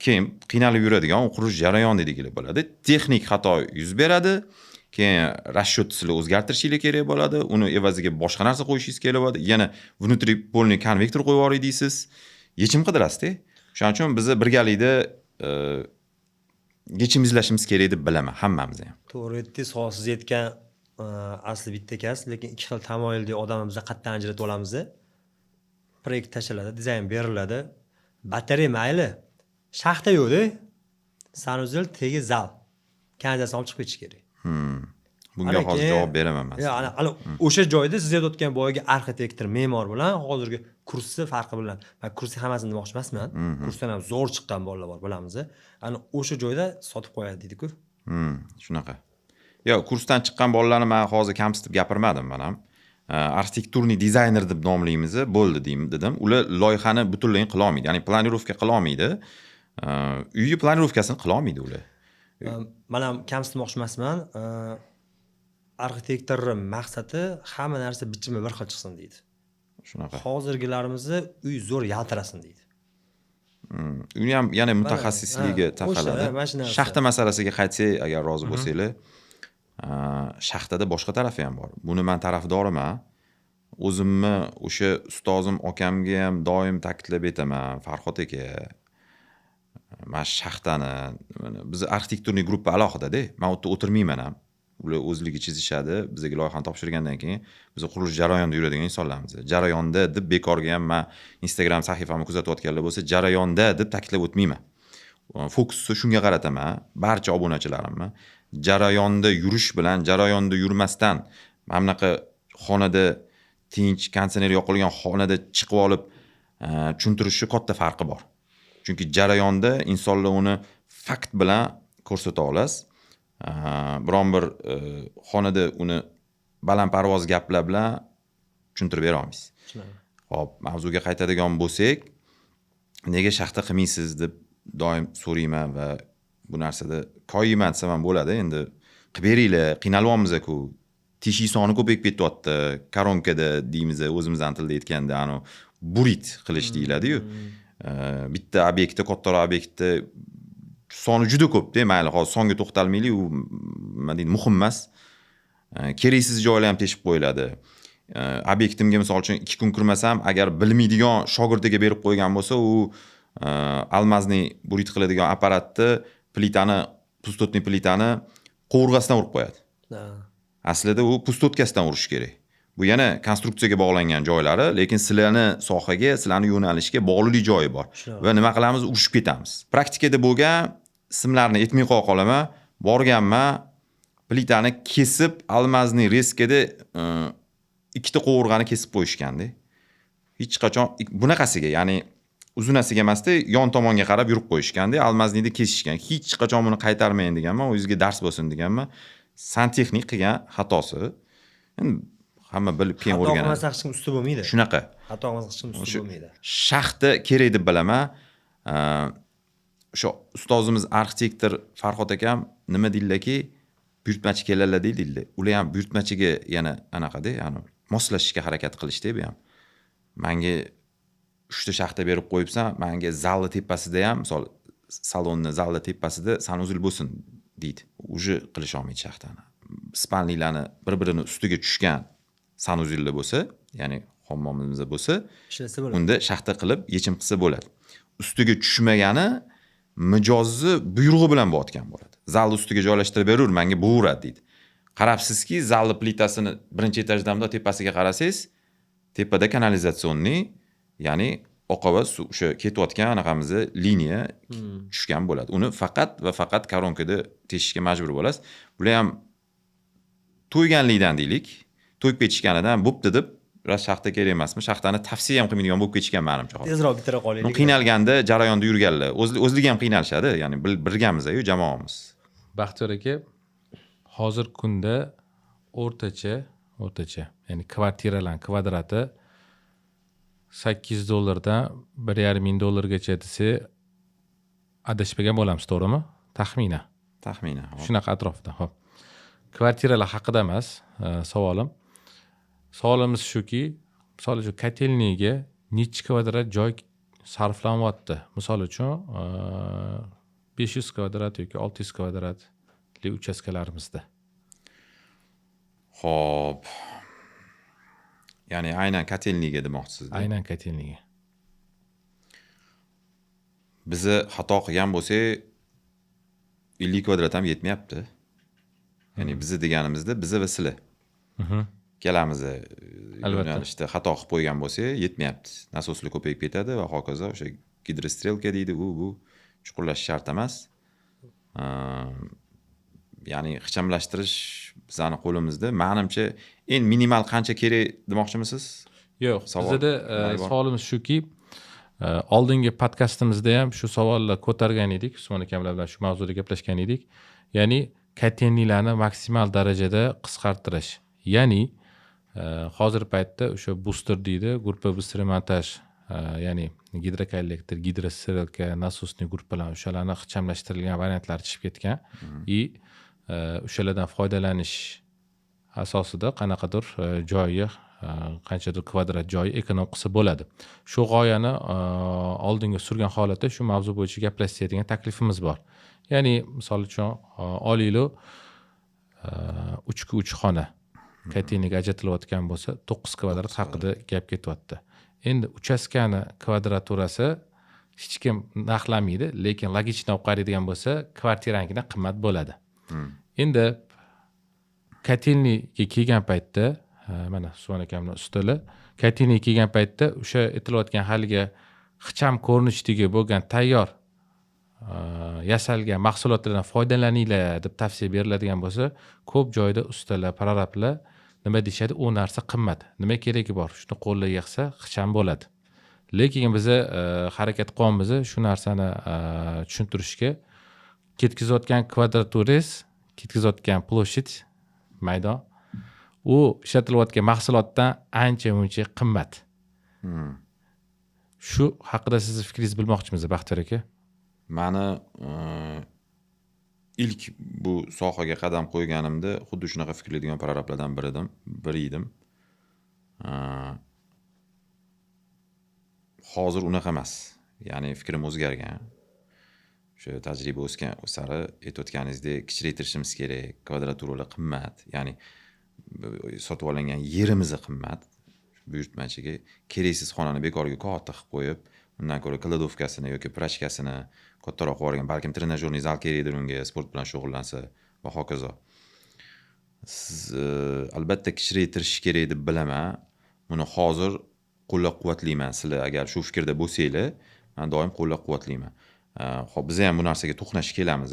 Keyin qiynalib yuradigan qurish jarayoni dedigili bo'ladi. Texnik xato yuz beradi. keyin расчет sizlar o'zgartirishingiz kerak bo'ladi, uni evaziga boshqa narsa qo'yishingiz kerak bo'ladi, yana внутри полный konvektor qo'yib yuboring deysiz, yechim qidirasiz-da. Shuning uchun biz birgalikda yechim izlashimiz kerak deb bilaman, hammamiz ham. To'g'ri aytdingiz, hozir siz aytgan asli bitta ekasiz, lekin ikki xil tamoyilli odamni biz qayerdan ajratib olamiz? Proyekt tashlanadi, dizayn beriladi. Batareya mayli, shaxta yo'q-da. Sanuzel tegi zal. Kanalizasiya olib chiqib ketish kerak. Bunga hozir javob beraman men. Ana o'sha joyda siz aytayotgan boyagi arxitektor, me'mor bilan hozirgi kursi farqi bilan. Men kursi hammasini demoqchi emasman. Kursdan ham zo'r chiqqan bolalar bor, bilamiz. Ana o'sha joyda sotib qo'yadi deydi-ku. Shunaqa. Yo'q, kursdan chiqqan bolalarni men hozir kamsitib gapirmadim men ham. Arxitekturniy dizayner deb nomlaymiz, bo'ldi dedim. Ular loyihani butunlay qila olmaydi, ya'ni planirovka qila olmaydi. Uyni planirovkasini qila olmaydi ular. Men ham kamsitmoqchi emasman. Arxitektorning maqsadi hamma narsa bichimi bir xil chiqsin deydi. Shunaqa. Hozirgilarimizni uy zo'r yaltirasin deydi. Uni ham yana mutaxassisligiga taqaladi. Shaxta masalasiga qaytsak, agar rozi bo'lsanglar, shaxtada boshqa tarafi ham bor. Buni men tarafdoriman. O'zimni o'sha ustozim akamga ham doim ta'kidlab aytaman, Farhod aka. Men shaxtani, biz arxitekturniy gruppa alohida-da. Men u yerda o'tirmayman ham. Ular o'zligi chizishadi, bizga loyihani topshirgandan keyin biz qurilish jarayonida yuradigan insonlarmiz. Jarayonda deb bekorga ham men Instagram sahifamni kuzatayotganlar bo'lsa, jarayonda deb ta'kidlab o'tmayman. Fokusni shunga qarataman, barcha obunachilarimni jarayonda yurish bilan jarayonda yurmasdan mana bunaqa xonada tinch konditsioner yoqilgan xonada chiqib olib tushuntirishni katta farqi bor. Chunki jarayonda insonlar uni fakt bilan ko'rsata olasiz. Biron bir xonada uni balandparvoz gaplar bilan tushuntirib bera olmaysiz. Xo'p, mavzuga qaytadigan bo'lsak, nega shaxta qilmaysiz deb doim so'rayman va bu narsada koyiman desam ham bo'ladi. Endi qilib beringlar, qiynalyapmiz-ku. Tishi soni ko'payib ketyapti. Koronkada deymiz, o'zimizdan tilda aytganda, ani burit qilish deyiladi-yu. Bitta obyektda, kattaroq obyektda soni juda ko'p-da, mayli hozir songa to'xtalmaylik, u nima deydi, muhim emas. Keraksiz joylar ham teshib qo'yiladi. Obyektimga misol uchun 2 kun kirmasam, agar bilmaydigan shogirdiga berib qo'ygan bo'lsa, u almazniy burit qiladigan apparatni plitani, pustotniy plitani qovurg'asidan urib qo'yadi. Aslida u pustotkasidan urish kerak. Bu yana konstruksiyaga bog'langan joylari, lekin sizlarni sohaga, sizlarni yo'nalishga bog'liq joyi bor. Va nima qilamiz? Urishib ketamiz. Praktikada bo'lgan simlarni aytmay qo'ya qolaman, borganman, plitani kesib, almazniy reskada ikkita qovurg'ani kesib qo'yishganda. Hech qachon bunaqasiga, ya'ni uzunasiga emasda, yon tomonga qarab yurib qo'yishganda, almazniyni kesishgan. Hech qachon buni qaytarmayin deganman, o'zingizga dars bo'lsin deganman. Santexnik qilgan xatosi. Endi hamma bilib keyin o'rganadi. Xato qilmasdan hech kim usti bo'lmaydi. Shunaqa. Xato qilmasdan hech kim usti bo'lmaydi. Shaxta kerak deb bilaman. O'sha ustozimiz arxitektor Farhod akam nima deydilarki, buyurtmachi keladilar deydilar. Ular ham buyurtmachiga yana anaqada, ya'ni moslashishga harakat qilishdi bu ham. Menga 3 ta shaxta berib qo'yibsan, menga zalni tepasida ham, misol salonni zalni tepasida sanuzil bo'lsin deydi. Uje qilish olmaydi shaxtani. Spanliklarni bir-birini ustiga tushgan sanuzillar bo'lsa, ya'ni hammomimizda bo'lsa, unda shaxta qilib yechim qilsa bo'ladi. Ustiga tushmagani mijozni buyrug'i bilan bo'tgan bo'ladi. Zalni ustiga joylashtirib berur, menga bo'veradi deydi. Qarabsizki, zalni plitasini birinchi etajdamda tepasiga qarasangiz, tepada kanalizatsionniy, ya'ni oqova suv o'sha ketayotgan anaqamizni liniya tushgan bo'ladi. Uni faqat va faqat koronkada teshishga majbur bo'lasiz. Bular ham to'yganlikdan deylik, to'yib ketishganidan bo'pti deb, ras shaxta kerak emasmi? Shaxtani tavsiya ham qilmaydigan bo'lib ketishgan menimcha. Tezroq bitira qolaylik. Qiynalganda jarayonda yurganlar, o'zligi ham qiynalishadi, ya'ni birgamiz-ku jamoamiz. Baxtiyor aka, hozir kunda o'rtacha, ya'ni kvartiralar kvadrati $8 dan $1,500 desa adashmagan bo'lamiz, to'g'rimi? Taxminan. Shunaqa atrofda. Xo'p. Kvartiralar haqida emas savolim. Savolimiz shuki, misol uchun kotelniga necha kvadrat joy sarflanyapti? Misol uchun 500 kvadrat yoki 600 kvadratli uchastkalarimizda. Xo'p. Ya'ni aynan kotelniga demoqchisizda. Aynan kotelniga. Bizni xato qilgan bo'lsak 50 kvadrat ham yetmayapti. Ya'ni bizni deganimizda bizni va sizlar. Ikkalamizni Albatta. yo'nalishda xato qilib qo'ygan bo'lsak yetmayapti. Nasoslar ko'payib ketadi va hokazo. O'sha gidrostrelka deydi, bu chuqurlash shart emas. Ya'ni ixchamlashtirish bizani qo'limizda. Menimcha eng minimal qancha kerak demoqchimisiz? Yo'q, Savol. bizda savolimiz shuki, oldingi podkastimizda ham shu savollar ko'targan edik, Usmon akamlar bilan shu mavzuda gaplashgan edik. Ya'ni kotelniklarni maksimal darajada qisqartirish. Ya'ni hozir paytda o'sha booster deydi, gruppa booster montaj, ya'ni gidrokollektor, gidrostrelka, nasosniy gruppalar o'shalarni ixchamlashtirilgan variantlari chiqib ketgan. O'shalardan foydalanish asosida qanaqadir joyi, qanchadir kvadrat joyi ekonom qilsa bo'ladi. Shu g'oyani oldinga surgan holatda shu mavzu bo'yicha gaplashsak degan taklifimiz bor. Ya'ni misol uchun olaylik 3x3 xona kotelnik ajratilayotgan bo'lsa 9 kvadrat haqida gap ketyapti. Endi uchastkani kvadraturasi hech kim narxlamaydi, lekin logichni olib qaraydigan bo'lsa kvartirangidan qimmat bo'ladi. Endi kotelnikga kelgan paytda, mana Usmon akamning ustuli, kotelnikga kelgan paytda o'sha aytilayotgan haligi ixcham ko'rinishdagi bo'lgan tayyor yasalgan mahsulotlardan foydalaninglar deb tavsiya beriladigan bo'lsa, ko'p joyda ustalar, prorablar nima deyshadi, u narsa qimmat. Nima keragi bor? Shuni qo'lga yig'sa ixcham bo'ladi. Lekin biz harakat qilyapmiz shu narsani tushuntirishga. Ketkizayotgan kvadraturangiz, ketkizayotgan ploshit, maydon, u ishlatilayotgan mahsulotdan ancha-muncha qimmat. Shu haqida sizni fikringizni bilmoqchimiz, Baxtiyor aka. Mani ilk bu sohaga qadam qo'yganimda xuddi shunaqa fikrlaydigan prorablardan biri edim. Hozir unaqa emas. Ya'ni fikrim o'zgargan. O'sha tajriba o'sgan sari aytayotganingizdek kichraytirishimiz kerak, kvadraturalar qimmat. Ya'ni sotib olingan yerimiz qimmat. Buyurtmachiga keraksiz xonani bekorga katta qilib qo'yib, undan ko'ra kladovkasini yoki prachkasini kattaroq qilib olgan, balkim trenajyorniy zal kerakdir unga, sport bilan shug'ullansa va hokazo. Siz albatta kichraytirish kerak deb bilaman. Buni hozir qo'llab-quvvatlayman. Sizlar agar shu fikrda bo'lsanglar, men doim qo'llab-quvvatlayman. Xo'p, biz ham bu narsaga to'qnashib kelamiz.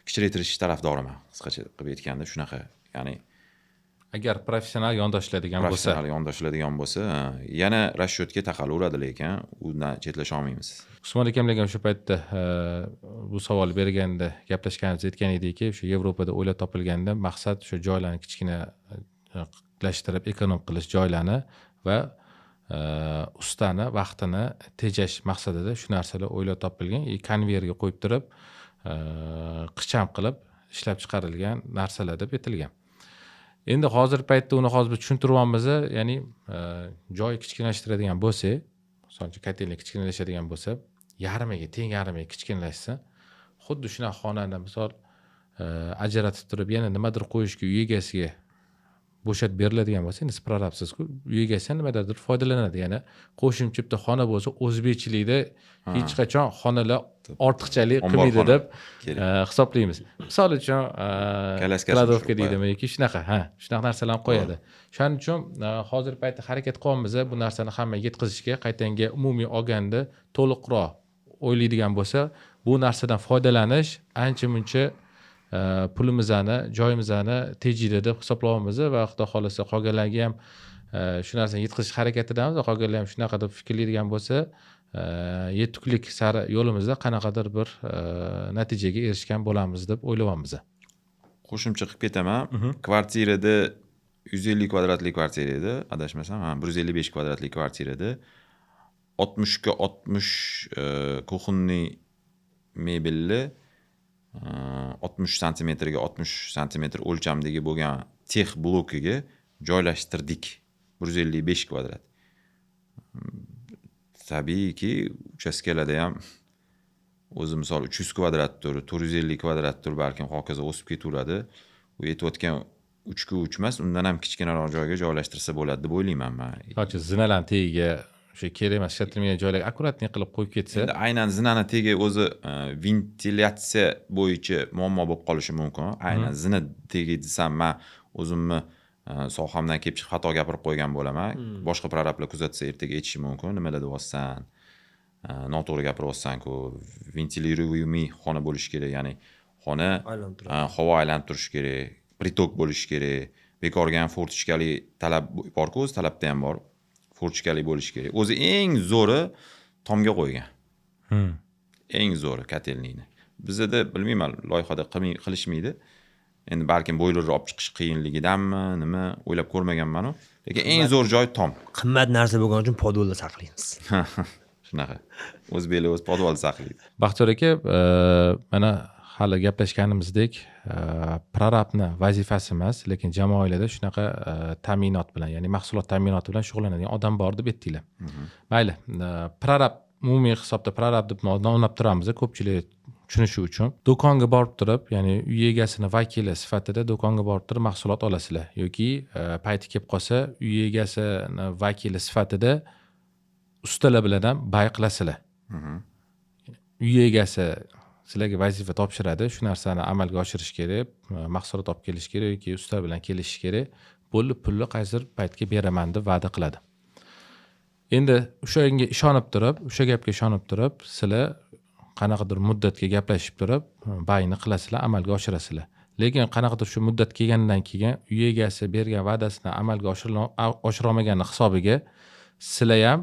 Kichraytirish tarafdoriman. Qisqacha qilib aytganda shunaqa. Ya'ni agar professional yondashiladigan bo'lsa, professional yondashiladigan bo'lsa, yana rashyotga taqalaveradi, lekin undan chetlasha olmaymiz. Usmon akamlarga shu paytda bu savol berganda gaplashganimiz aytgan ediki, shu Yevropada o'ylab topilganda maqsad shu joylarni kichkinalashtirib, ekonom qilish joylarni va ustani vaqtini tejash maqsadida shu narsalar o'ylab topilgan. Konveyerga qo'yib turib, qicham qilib ishlab chiqarilgan narsalar deb aytilgan. Endi hozir paytda uni hozir biz tushuntiryapmiz, ya'ni joy kichkinalashtiradigan bo'lsa, masalan, kotelnik kichkinalashadigan bo'lsa, teng yarmiga kichkinalashsa, xuddi shunaqa xonani misol ajratib turib, yana nimadir qo'yishga uy egasiga bo'shatib beriladigan bo'lsa, endi prorabsiz-ku, uy egasi nimalardir foydalanadi. Yana qo'shimcha bitta xona bo'lsa, o'zbekchilikda hech qachon xonalar ortiqchalik qilmaydi deb hisoblaymiz. Misol uchun kladovka deydimi yoki shunaqa narsalarni qo'yadi. Shuning uchun hozir paytda harakat qilyapmiz bu narsani hammaga yetkazishga, qaytanga umumiy olganda to'liqroq o'ylaydigan bo'lsa, bu narsadan foydalanish ancha-muncha pulimizni, joyimizni tejaydi deb hisoblayapmiz va xudo xolasa qolganlarga ham shu narsani yetkazish harakatidamiz. Qolganlar ham shunaqa deb fikrlaydigan bo'lsa, yetuklik sari yo'limizda qanaqadir bir natijaga erishgan bo'lamiz deb o'ylayapmiz. Qo'shimcha qilib ketaman. Kvartirada 150 kvadratlik kvartira edi, adashmasam, 155 kvadratlik kvartirada 60 ga 60 kuxonniy mebelli 60 santimetrga 60 santimetr o'lchamdagi bo'lgan tex blokiga joylashtirdik. 155 kvadrat. Tabiiyki, uchastkalarda ham o'zi misol 300 kvadratdir, 450 kvadratdir, balkim hokazo o'sib ketaveradi. U aytayotgan 3 uch emas, undan ham kichkinaroq joyga joylashtirsa bo'ladi deb o'ylayman men. yoki zinalarni tagiga o'sha kerak emas ishlatilmagan joylarga akkuratniy qilib qo'yib ketsa, Endi aynan zinani tegi o'zi ventilyatsiya bo'yicha muammo bo'lib qolishi mumkin. Aynan zina tegi desam, men o'zimni sohamdan kelib chiqib xato gapirib qo'ygan bo'laman. Boshqa prorablar kuzatsa ertaga aytishi mumkin. Nimalar deyapsan? Noto'g'ri gapiryapsan-ku. Ventilируемый xona bo'lishi kerak, ya'ni xona havo aylanib turishi kerak, pritok bo'lishi kerak. Bekorga ham fortichkali talab bor-ku, o'z talabda ham bor. Fortichkali bo'lishi kerak. O'zi eng zo'ri tomga qo'ygan. Eng zo'ri kotelniyni. Bizda bilmayman, loyihada qilishmaydi. Endi balkim boilerni olib chiqish qiyinligidanmi, nima o'ylab ko'rmaganman-ku. Lekin eng zo'r joy tom. Qimmat narsa bo'lgani uchun podvolda saqlaymiz. Shunaqa. O'zbeklar o'z podvalda saqlaydi. Baxtiyor aka, mana hali gaplashganimizdek, prorabni vazifasi emas, lekin jamoalarda shunaqa ta'minot bilan, ya'ni mahsulot ta'minoti bilan shug'ullanadigan odam bor deb aytdinglar. Mayli, prorab umumiy hisobda prorab deb nomlab turamiz, ko'pchilik tushunishi uchun. Do'konga borib turib, ya'ni uy egasini vakili sifatida do'konga borib turib mahsulot olasizlar yoki payti kelib qolsa, uy egasini vakili sifatida ustalar bilan ham bay qilasizlar. Uy egasi sizlarga vazifa topshiradi, shu narsani amalga oshirish kerak, mahsulot olib kelish kerak yoki usta bilan kelishish kerak. Bo'ldi pulni qaysidir paytga beraman deb va'da qiladi. Endi o'shanga ishonib turib, o'sha gapga ishonib turib, sizlar qanaqadir muddatga gaplashib turib, bayni qilasizlar, amalga oshirasizlar. Lekin qanaqadir shu muddat kelgandan keyin uy egasi bergan va'dasini amalga oshirolmagani hisobiga sizlar ham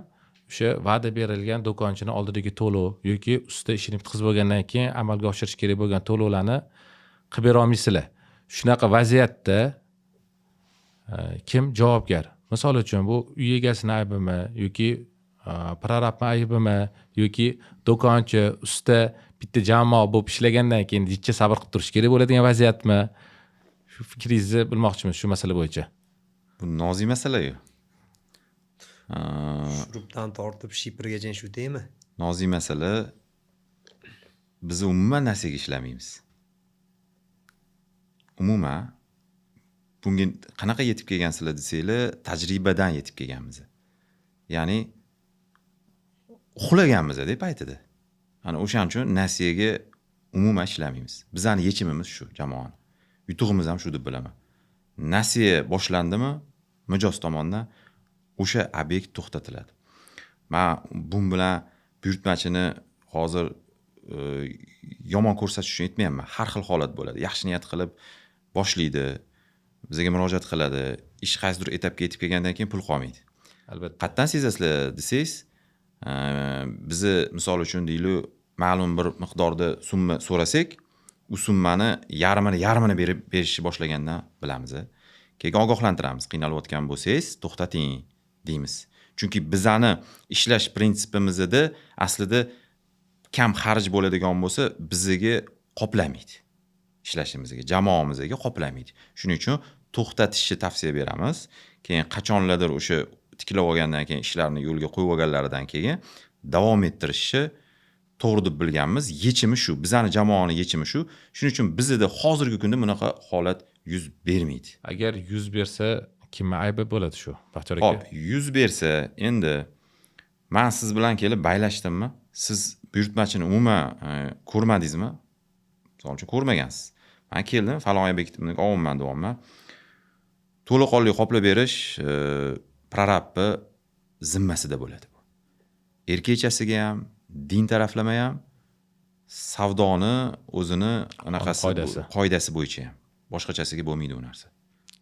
o'sha va'da berilgan do'konchini oldidagi to'lov yoki usta ishini bitkazib bo'lgandan keyin amalga oshirish kerak bo'lgan to'lovlarni qilib bera olmaysizlar. Shunaqa vaziyatda kim javobgar? Misol uchun bu uy egasini aybimi yoki prorabni aybimi yoki do'konchi, usta bitta jamoa bo'lib ishlagandan keyin jichcha sabr qilib turish kerak bo'ladigan vaziyatmi? Shu fikringizni bilmoqchimiz shu masala bo'yicha. Bu nozik masala-ku. Shurupdan tortib shipirgacha shu deymi? Nozik masala. Biz umuman narsaga ishlamaymiz. Umuman bunga qanaqa yetib kelgansizlar desanglar, tajribadan yetib kelganmiz. Ya'ni uxlaganmiz-da paytida. Ana o'shaning uchun nasiyaga umuman ishlamaymiz. Bizning yechimimiz shu jamoani. Yutug'imiz ham shu deb bilaman. Nasiya boshlandimi, mijoz tomonidan o'sha obyekt to'xtatiladi. Men bu bilan buyurtmachini hozir yomon ko'rsatish uchun aytmayapman. Har xil holat bo'ladi. Yaxshi niyat qilib boshlaydi, bizga murojaat qiladi. Ish qaysidir etapga yetib kelgandan keyin pul qolmaydi. Albatta. Qatdan sezasizlar desangiz, bizni misol uchun deylik, ma'lum bir miqdorda summa so'rasak, u summani yarmini berishni boshlagandan bilamiz. Keyin ogohlantiramiz. Qiynalayotgan bo'lsangiz, to'xtating deymiz. Chunki bizani ishlash prinsipimizda aslida kam xarj bo'ladigan bo'lsa, bizga qoplamaydi. Ishlashimizga, jamoamizga qoplamaydi. Shuning uchun to'xtatishni tavsiya beramiz. Keyin qachonlardir o'sha tiklab olgandan keyin ishlarni yo'lga qo'yib olganlaridan keyin davom ettirishni to'g'ri deb bilganmiz. Yechimi shu, bizning jamoaning yechimi shu. Shuning uchun bizda hozirgi kunda bunaqa holat yuz bermaydi. Agar yuz bersa, kimning aybi bo'ladi shu? Baxtiyor aka. Hop, yuz bersa, endi men siz bilan kelib baylashdimmi? Siz buyurtmachini umuman ko'rmadingizmi? Misol uchun ko'rmagansiz. Men keldim, falon obyektni olman deyapman. To'laqonli qoplab berish prorabni zimmasida bo'ladi bu. Erkakchasiga ham, din taraflama ham, savdoni o'zini anaqasi qoidasi bo'yicha ham. Boshqachasiga bo'lmaydi u narsa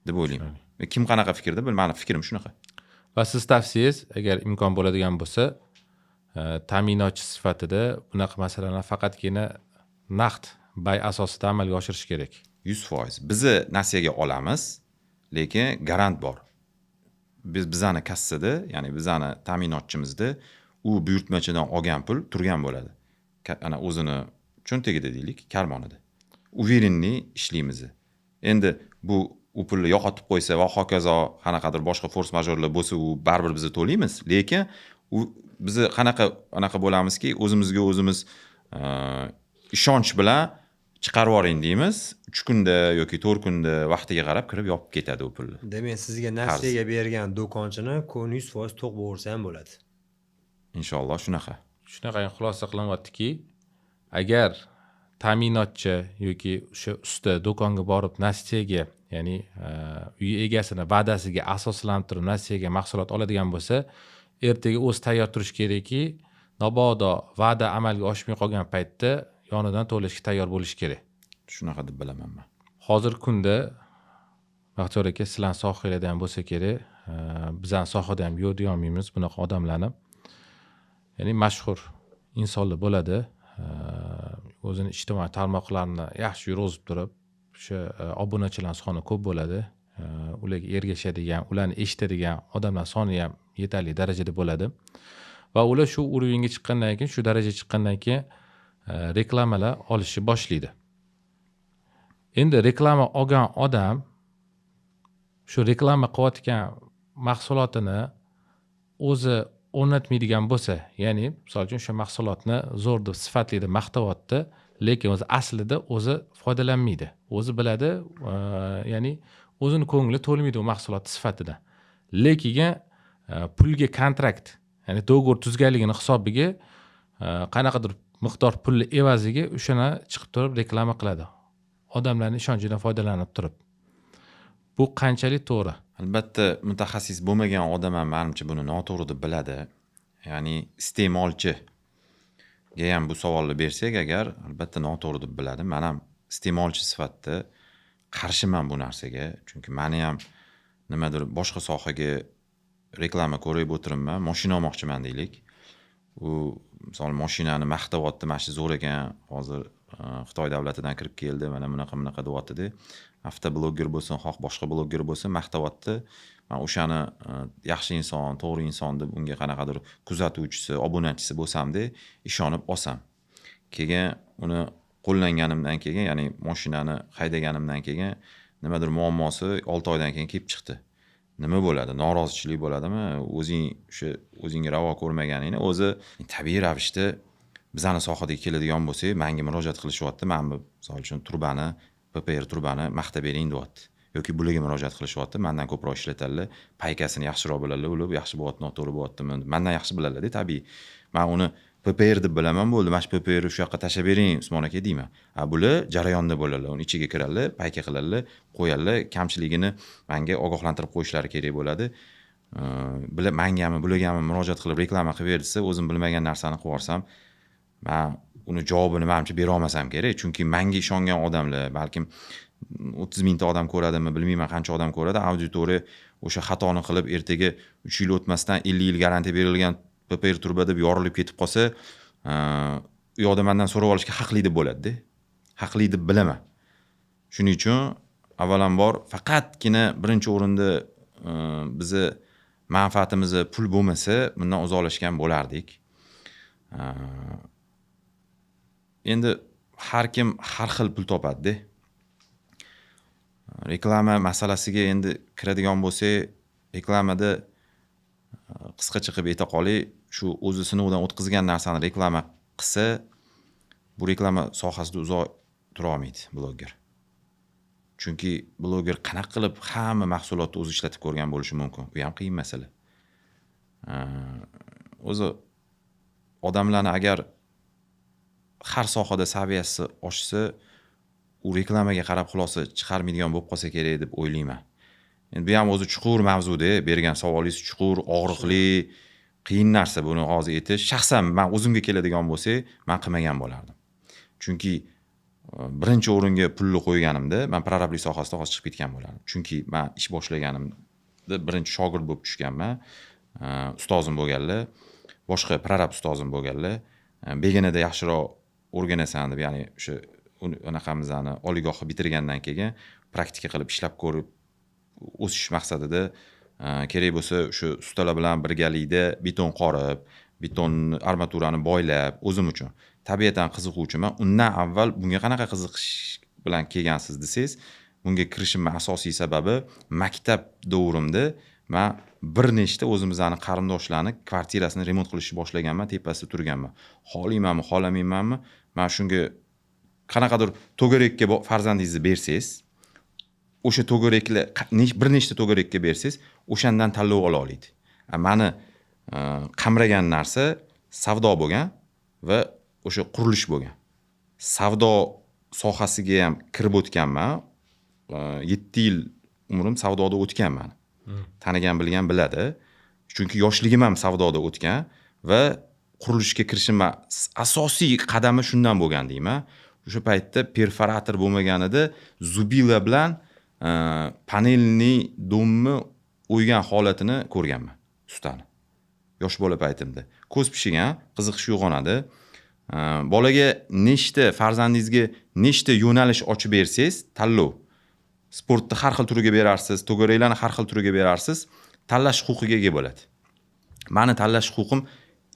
deb o'ylayman. Kim qanaqa fikrda? Meni fikrim shunaqa. Va siz tavsiyangiz, agar imkon bo'ladigan bo'lsa, ta'minotchi sifatida bunaqa masalalarni faqatgina naqd bay asosida amalga oshirish kerak. 100%. Bizni nasiyaga olamiz, lekin garant bor. Bizani kassada, ya'ni bizani ta'minotchimizda u buyurtmachidan olgan pul turgan bo'ladi. Ana o'zini cho'ntagida deylik, karmonida. Uverenniy ishlaymiz. Endi bu u pulni yo'qotib qo'ysa va hokazo qanaqadir boshqa force majorlar bo'lsa, u baribir biz to'laymiz, lekin u biz anaqa bo'lamizki, o'zimizga o'zimiz ishonch bilan chiqarib yuboring deymiz. 3 kunda yoki 4 kunda vaqtiga qarab kirib yopib ketadi u pulni. Demak, sizga nasiyaga bergan do'konchini ko'nglingiz 100% to'q bo'lsa ham bo'ladi. Inshaalloh shunaqa. Shunaqa xulosa qilinyaptiki, agar ta'minotchi yoki o'sha usta do'konga borib nasiyaga, ya'ni uy egasini va'dasiga asoslanib turib nasiyaga mahsulot oladigan bo'lsa, ertaga o'zi tayyor turish kerakki, mabodo va'da amalga oshmay qolgan paytda yonidan to'lashga tayyor bo'lish kerak. Shunaqa deb bilaman men. Hozirgi kunda Baxtiyor aka, sizlarning sohanglarda ham bo'lsa kerak, bizning sohada ham yo'q deya olmaymiz bunaqa odamlarni. Ya'ni mashhur insonlar bo'ladi, o'zini ijtimoiy tarmoqlarni yaxshi yurg'izib turib, o'sha obunachilar soni ko'p bo'ladi, ularga ergashadigan, ularni eshitadigan odamlar soni ham yetarli darajada bo'ladi va ular shu urovingga chiqqandan keyin, shu darajaga chiqqandan keyin reklamalar olishni boshlaydi. Endi reklama olgan odam shu reklama qilayotgan mahsulotini o'zi o'rnatmaydigan bo'lsa, ya'ni misol uchun o'sha mahsulotni zo'r deb sifatli deb maqtayapti, lekin o'zi aslida o'zi foydalanmaydi. O'zi biladi, ya'ni o'zini ko'ngli to'lmaydi u mahsulot sifatidan. Lekin pulga kontrakt, ya'ni do'g'ri tuzganligini hisobiga qanaqadir miqdor pulni evaziga o'shani chiqib turib reklama qiladi. Odamlarning ishonchidan foydalanib turib. Bu qanchalik to'g'ri? Albatta mutaxassis bo'lmagan odam ham menimcha buni noto'g'ri deb biladi. Ya'ni iste'molchiga ham bu savolni bersak agar, albatta noto'g'ri deb biladi. Men ham iste'molchi sifatida qarshiman bu narsaga. Chunki meni ham nimadir boshqa sohaga reklama ko'rib o'tiribman, mashina olmoqchiman deylik. U misol mashinani maqtayapti, mana shu zo'r ekan, hozir Xitoy davlatidan kirib keldi, mana bunaqa deyapti-da. Avtoblogger bo'lsin, xoh boshqa blogger bo'lsin, maqtayapti. Men o'shani yaxshi inson, to'g'ri inson deb unga qanaqadir kuzatuvchisi, obunachisi bo'lsam-da, ishonib olsam. Keyin uni qo'llanganimdan keyin, ya'ni mashinani haydaganimdan keyin nimadir muammosi 6 oydan keyin kelib chiqdi. Nima bo'ladi? Norozichilik bo'ladimi? O'zingga ravo ko'rmaganingni o'zi tabiiy ravishda bizani sohadagi keladigan bo'lsa, menga murojaat qilishyapti. Men misol uchun turbani, PPR turbani maqtab bering deyapti. Yoki bularga murojaat qilishyapti. Mendan ko'proq ishlatadilar, paykasini yaxshiroq biladilar, ular yaxshi bo'lyapti, noto'g'ri bo'lyaptimi? Mendan yaxshi biladilar, tabiiy. Men uni PPR deb bilaman, bo'ldi. Mana shu PPR shu yoqqa tashlab bering, Usmon aka deyman. Bular jarayonda bo'ladilar, uni ichiga kiradilar, payka qiladilar, qo'yadilar. Kamchiligini menga ogohlantirib qo'yishlari kerak bo'ladi. Mengami, bulargami murojaat qilib reklama qilib bersa, o'zim bilmagan narsani qilib yuborsam, men uni javobini menimcha bera olmasam kerak. Chunki menga ishongan odamlar, balkim 30 mingta odam ko'radimi, bilmayman qancha odam ko'radi, auditoriya o'sha xatoni qilib ertaga 3 yil o'tmasdan 50 yil garantiya berilgan PPR turba deb yorilib ketib qolsa, u yoqda mendan so'rab olishga haqli deb bo'ladi-da. Haqli deb bilaman. Shuning uchun avvalambor faqatgina birinchi o'rinda bizni manfaatimiz pul bo'lmasa, bundan uzoqlashgan bo'lardik. Endi har kim har xil pul topadi-da. Reklama masalasiga endi kiradigan bo'lsak, reklamada qisqacha qilib ayta qolay, shu o'zi sinovdan o'tkazgan narsani reklama qilsa, bu reklama sohasida uzoq tura olmaydi blogger. Chunki blogger qanaqa qilib hamma mahsulotni o'zi ishlatib ko'rgan bo'lishi mumkin. Bu ham qiyin masala. O'zi odamlarni agar har sohada saviyasi oshsa, u reklamaga qarab xulosa chiqarmaydigan bo'lib qolsa kerak deb o'ylayman. Endi bu ham o'zi chuqur mavzuda, bergan savolingiz chuqur, og'riqli, qiyin narsa buni hozir aytish. Shaxsan men o'zimga keladigan bo'lsa, men qilmagan bo'lardim. Chunki birinchi o'ringa pulni qo'yganimda, men prorablik sohasida hozir chiqib ketgan bo'lardim. Chunki men ish boshlaganimda birinchi shogird bo'lib tushganman. Ustozim bo'lganlar, boshqa prorab ustozim bo'lganlar. Beginada yaxshiroq o'rganasan deb, ya'ni o'sha unaqamizni oliygohni bitirgandan keyin praktika qilib ishlab ko'rib o'sish maqsadida kerak bo'lsa o'sha ustalar bilan birgalikda beton qorib, beton armaturani boylab, o'zim uchun tabiatan qiziquvchiman. Undan avval bunga qanaqa qiziqish bilan kelgansiz desangiz, bunga kirishimning asosiy sababi maktab davrimda men bir nechta o'zimizning qarindoshlarni kvartirasini remont qilishni boshlaganman, tepasida turganman. Xohlaymanmi, xohlamaymanmi, men shunga qanaqadir to'garakka farzandingizni bersangiz, o'sha to'garakni bir nechta to'garakka bersangiz, o'shandan tanlov ola oladi. Mani qamragan narsa savdo bo'lgan va o'sha qurilish bo'lgan. Savdo sohasiga ham kirib o'tganman. 7 yil umrim savdoda o'tganman. Tanigan bilgan biladi. Chunki yoshligim ham savdoda o'tgan va qurilishga kirishim asosiy qadami shundan bo'lgan deyman. O'sha paytda perforator bo'lmaganida zubila bilan panelni domni o'ygan holatini ko'rganman ustani. Yosh bola paytimda. Ko'z pishigan, qiziqish uyg'onadi. Bolaga nechta farzandingizga nechta yo'nalish ochib bersangiz, tanlov. Sportni har xil turiga berarsiz, to'garaklarni har xil turiga berarsiz, tanlash huquqiga ega bo'ladi. Mani tanlash huquqim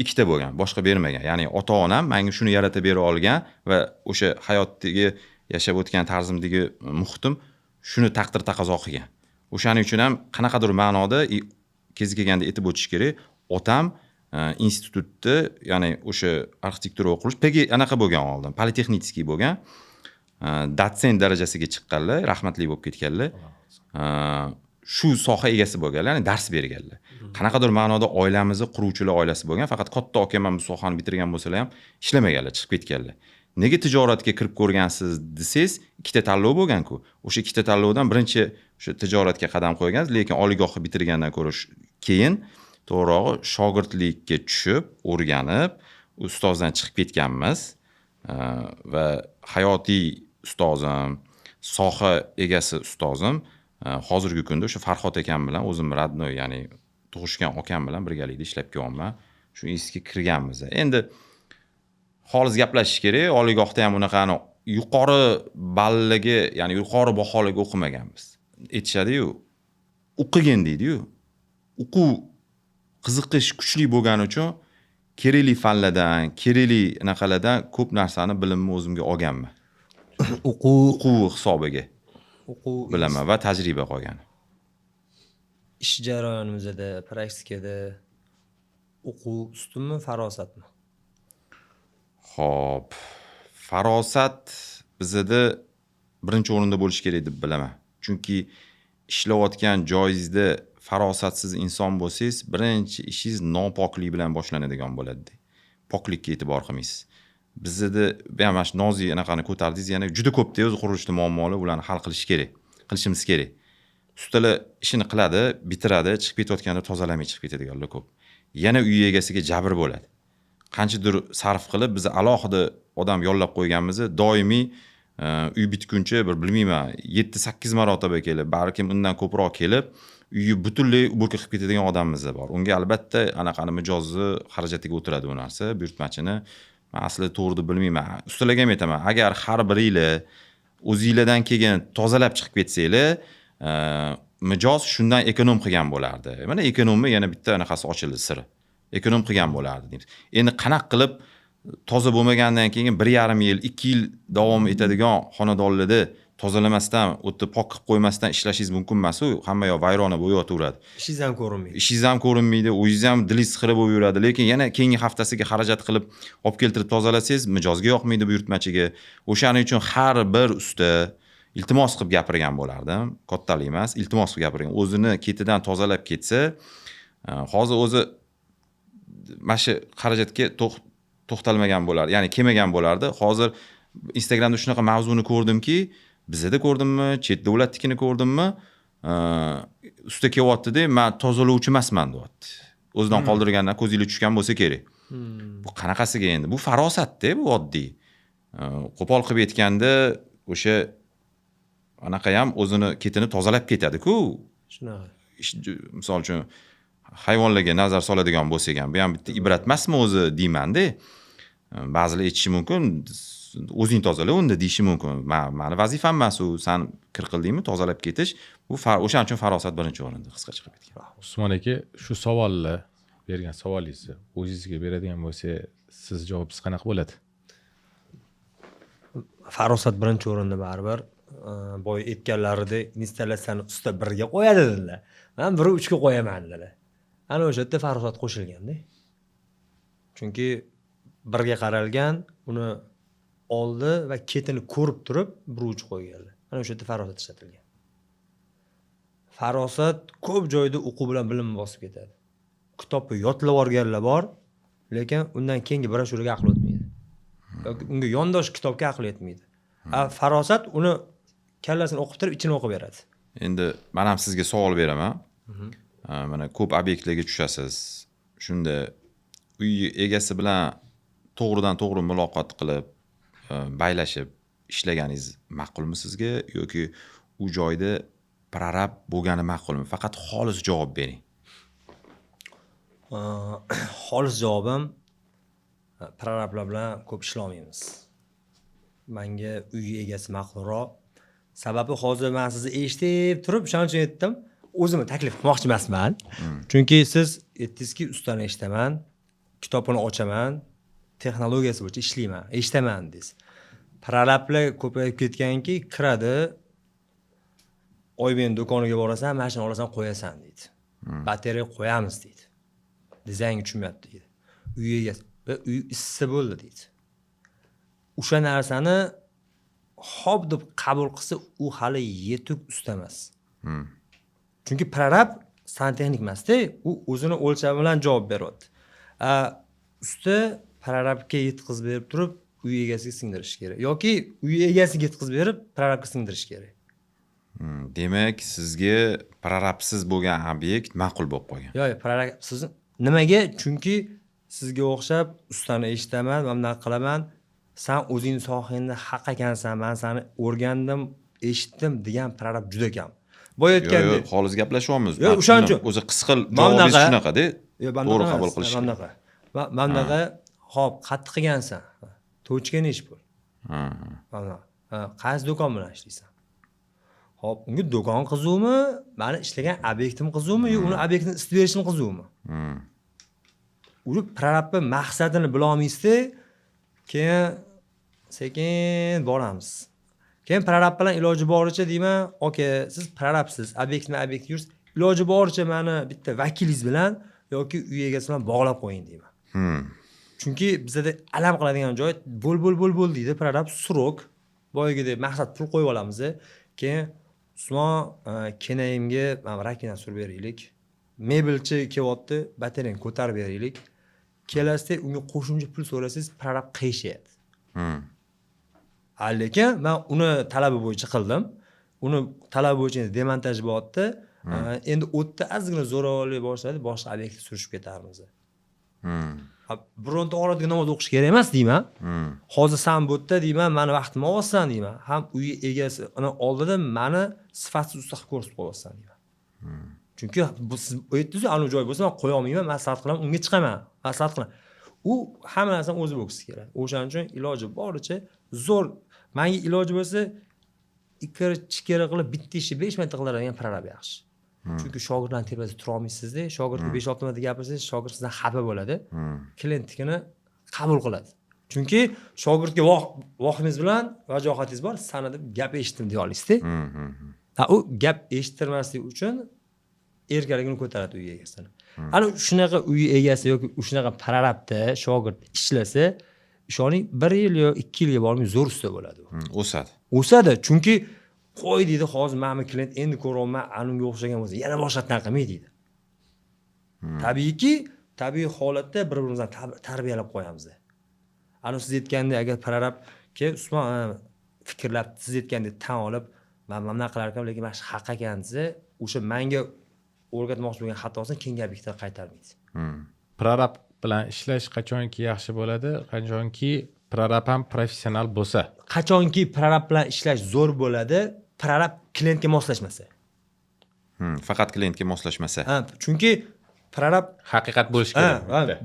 ikkita bo'lgan, boshqa bermagan. Ya'ni ota-onam menga shuni yaratib bera olgan va o'sha hayotdagi yashab o'tgan tarzimdagi muhitim shuni taqdir taqozo qilgan. O'shaning uchun ham qanaqadir ma'noda kezi kelganda aytib o'tish kerak, otam institutda, ya'ni o'sha arxitektura va qurilish pegi anaqa bo'lgan oldin, politexnический bo'lgan. Dotsent darajasiga chiqqanlar, rahmatli bo'lib ketganlar. Shu soha egasi bo'lganlar, ya'ni dars berganlar. Qanaqadir ma'noda oilamizni quruvchilar oilasi bo'lgan, faqat katta aka ham bu sohani bitirgan bo'lsalar ham ishlamaganlar, chiqib ketganlar. Nega tijoratga kirib ko'rgansiz desangiz, ikkita tanlov bo'lgan-ku. O'sha ikkita tanlovdan birinchi o'sha tijoratga qadam qo'ygansiz, lekin oliygohni bitirgandan ko'ra keyin to'g'rirog'i shogirdlikka tushib, o'rganib, ustozdan chiqib ketganmiz va hayotiy ustozim, soha egasi ustozim hozirgi kunda o'sha Farhod akam bilan o'zim radnoy, ya'ni tug'ishgan akam bilan birgalikda ishlab kelyapman. Shu institutga kirganmiz. Endi xolis gaplashish kerak. Oliygohda ham unaqani yuqori ballaga, ya'ni yuqori baholaga o'qimaganmiz. Aytishadi-yu, o'qigin deydi-yu. O'quv qiziqish kuchli bo'lgani uchun kerakli fanlardan, kerakli anaqalardan ko'p narsani bilimni o'zimga olganman. O'quv hisobiga bilaman va tajriba qolgan. Ish jarayonimizda, praktikada o'quv ustunmi, farosatmi? Xo'p, farosat bizda birinchi o'rinda bo'lishi kerak deb bilaman. Chunki ishlayotgan joyingizda farosatsiz inson bo'lsangiz, birinchi ishingiz nopoklik bilan boshlanadigan bo'ladi. Poklikka e'tibor qilmaysiz. Bizda ham mana shu nozik anaqani ko'tardingiz, yana juda ko'pda o'z qurilishda muammolar, ularni hal qilish kerak. Qilishimiz kerak. Ustalar ishini qiladi, bitiradi, chiqib ketayotganda tozalamay chiqib ketadiganlar ko'p. Yana uy egasiga jabr bo'ladi. Qanchadir sarf qilib biz alohida odam yollab qo'yganmiz, doimiy uy bitguncha bir bilmayman 7-8 marotaba kelib, balkim undan ko'proq kelib, uyi butunlay ubulka qilib ketadigan odamimiz bor. Unga albatta anaqani mijozni xarajatiga o'tiradi bu narsa, buyurtmachini. Men aslida to'g'ri deb bilmayman. Ustalarga ham aytaman, agar har biringlar o'zingizlardan keyin tozalab chiqib ketsanglar, mijoz shundan ekonom qilgan bo'lardi. Mana ekonomni yana bitta anaqasi ochildi siri. Ekonom qilgan bo'lardi deymiz. Endi qanaq qilib toza bo'lmagandan keyin 1,5 yil, 2 yil davom etadigan xonadonlarda tozalamasdan, o'tni pok qilib qo'ymasdan ishlashingiz mumkin emas. U hamma yoq vayrona bo'yaveradi. Ishingiz ham ko'rinmaydi. Ishingiz ham ko'rinmaydi, o'zingiz ham dilingiz xira bo'lib yuradi, lekin yana keyingi haftasiga xarajat qilib olib keltirib tozalasangiz, mijozga yoqmaydi buyurtmachiga. O'shaning uchun har bir usta iltimos qilib gapirgan bo'lardim. Kattalik emas, iltimos qilib gapirgan. O'zini ketidan tozalab ketsa, hozir o'zi mana shu xarajatga to'xtalmagan bo'lardi, ya'ni kelmagan bo'lardi. Hozir Instagramda shunaqa mavzuni ko'rdimki, bizda ko'rdimmi, chet davlatnikini ko'rdimmi, usta kelyapti-da, men tozalovchi emasman deyapti. O'zidan qoldirgandan ko'zingizga tushgan bo'lsa kerak. Bu qanaqasiga endi? Bu farosat-da, bu oddiy. Qo'pol qilib aytganda, o'sha anaqa ham o'zini ketini tozalab ketadi-ku. Shunaqa. Misol uchun hayvonlarga nazar soladigan bo'lsak ham, bu ham bitta ibrat emasmi o'zi deyman-da. Ba'zilar aytishi mumkin, o'zing tozala unda deyishi mumkin. Meni vazifam emas u, sen kir qildingmi, tozalab ketish. Bu o'shaning uchun farosat birinchi o'rinda, qisqa chiqib ketgan. Usmon aka, shu savolni bergan savolingizni o'zingizga beradigan bo'lsa, siz javobingiz qanaqa bo'ladi? Farosat birinchi o'rinda baribir. Boy aytganlaridek installyatsiyani usta 1 ga qo'yadi dedilar. Men 1 3 ga qo'yaman dedilar. Ana o'sha yerda farosat qo'shilganda. Chunki 1 ga qaralgan, uni oldi va ketini ko'rib turib bir uch qo'yganlar. Ana o'sha yerda farosat ishlatilgan. Farosat ko'p joyda o'quv bilan bilim bosib ketadi. Kitobni yodlab olganlar bor, lekin undan keyingi broshuraga aql o'tmaydi. Yoki unga yondosh kitobga aql yetmaydi. Farosat uni kallasini o'qib turib, ichini o'qib beradi. Endi men ham sizga savol beraman. Mana ko'p obyektlarga tushasiz. Shunda uy egasi bilan to'g'ridan to'g'ri muloqot qilib, baylashib ishlaganingiz ma'qulmi sizga yoki u joyda prorab bo'lgani ma'qulmi? Faqat xolis javob bering. Xolis javobim prorablar bilan ko'p ishlamaymiz. Menga uy egasi ma'qulroq. Sababi hozir men sizni eshitib turib, shuning uchun aytdim. O'zimni taklif qilmoqchi emasman. Chunki siz aytdingizki, ustani eshitaman, kitobini ochaman, texnologiyasi bo'yicha ishlayman, eshitaman deysiz. Prorablar ko'payib ketganki, kiradi, Oyben do'koniga borasan, mashina olasan, qo'yasan deydi. Batareya qo'yamiz deydi. Dizayn tushunmayapti deydi. Uy egasi va uy issiq bo'ldi deydi. O'sha narsani xo'p deb qabul qilsa, u hali yetuk usta emas. Chunki prorab santexnik emas-da, u o'zini o'lchavi bilan javob beryapti. Usta prorabga yetkazib berib turib, uy egasiga singdirish kerak yoki uy egasiga yetkazib berib, prorabga singdirish kerak. Demak, sizga prorabsiz bo'lgan obyekt ma'qul bo'lib qolgan. Yo'q, prorabsiz nimaga? Chunki sizga o'xshab ustani eshitaman, mana qilaman. Sen o'zing sohangda haq ekansan, men seni o'rgandim, eshitdim degan prorab juda kam. Boya aytgandek, Yo'q, xolis gaplashyapmiz. Yo'q, o'shaning uchun o'zi qisqil javobingiz shunaqa-da. To'g'ri qabul qilish. Mamnaqa, hop, qattiq qilgansan. To'chgan ish bo'l. Qaysi do'kon bilan ishlaysan? Hop, unga do'kon qizuvmi, meni ishlagan obyektim qizuvmi, yoki uni obyektini isitib berishim qizuvmi? Uni prorabning maqsadini bila olmaysiz-da, keyin sekin boramiz. Keyin prorab bilan iloji boricha deyman, "Oka, siz prorabsiz, obyektni yursiz, iloji boricha meni bitta vakilingiz bilan yoki uy egasi bilan bog'lab qo'ying" deyman. Chunki bizda alam qiladigan joy bo'l deydi, prorab surok, boyagidek maqsad pul qo'yib olamiz. Keyin Usmon, kenayimga mana rakina surib beraylik. Mebelchi kelyapti, batareyani ko'tarib beraylik. Kelasida unga qo'shimcha pul so'rasangiz, prorab qiyshayadi. Lekin men uni talabi bo'yicha qildim. Uni talabi bo'yicha demontaj bo'lyapti. Endi o'tda ozgina zo'ravonlik boshladi, boshqa obyektga surishib ketarmiz. Bironta oradiga namoz o'qish kerak emas deyman. Hozir sen bu yerda deyman, meni vaqtimni olsan deyman. Ham uy egasi uni oldida meni sifatsiz usta qilib ko'rsatib qo'yasan deyman. Chunki siz aytdingiz, ana joy bo'lsa men qo'ya olmayman, maslahat qilaman, unga chiqaman. Maslahat qilaman. U hamma narsani o'zi bo'lsa kerak. O'shaning uchun iloji boricha zo'r, menga iloji bo'lsa ikkiri qilib bitta ishni 5 minutda qiladigan prorab yaxshi. Chunki shogirdlarni tepasida tura olmaysizda, shogirdga 5-6 minutda gapirsangiz, shogird sizdan xafa bo'ladi. Klientnikini qabul qiladi. Chunki shogirdga vaqtingiz bilan vajohatingiz bor, sana deb gap eshitdim deya olasizda. U gap eshittirmaslik uchun erkaligini ko'taradi uy egasini. Ana shunaqa uy egasi yoki shunaqa prorabda shogird ishlasa, ishoning 1 yil yoki 2 yilga bormay zo'r usta bo'ladi u. O'sadi. Chunki qo'y deydi, hozir meni klient endi ko'ryapman, anunga o'xshagan bo'lsa, yana boshqatdan qilmay deydi. Tabiiyki, tabiiy holatda bir-birimizni tarbiyalab qo'yamiz. Ana siz aytgandek, agar prorabga Usmon fikrlab, siz aytgandek tan olib, men mana qilar ekan, lekin mana haq ekan desa, o'sha menga o'rgatmoqchi bo'lgan xatosini keyingi obyektga qaytarmaydi. Prorab bilan ishlash qachonki yaxshi bo'ladi, qachonki prorab ham professional bo'lsa. Qachonki prorab bilan ishlash zo'r bo'ladi, prorab klientga moslashmasa. Faqat klientga moslashmasa. Chunki prorab haqiqat bo'lishi kerak.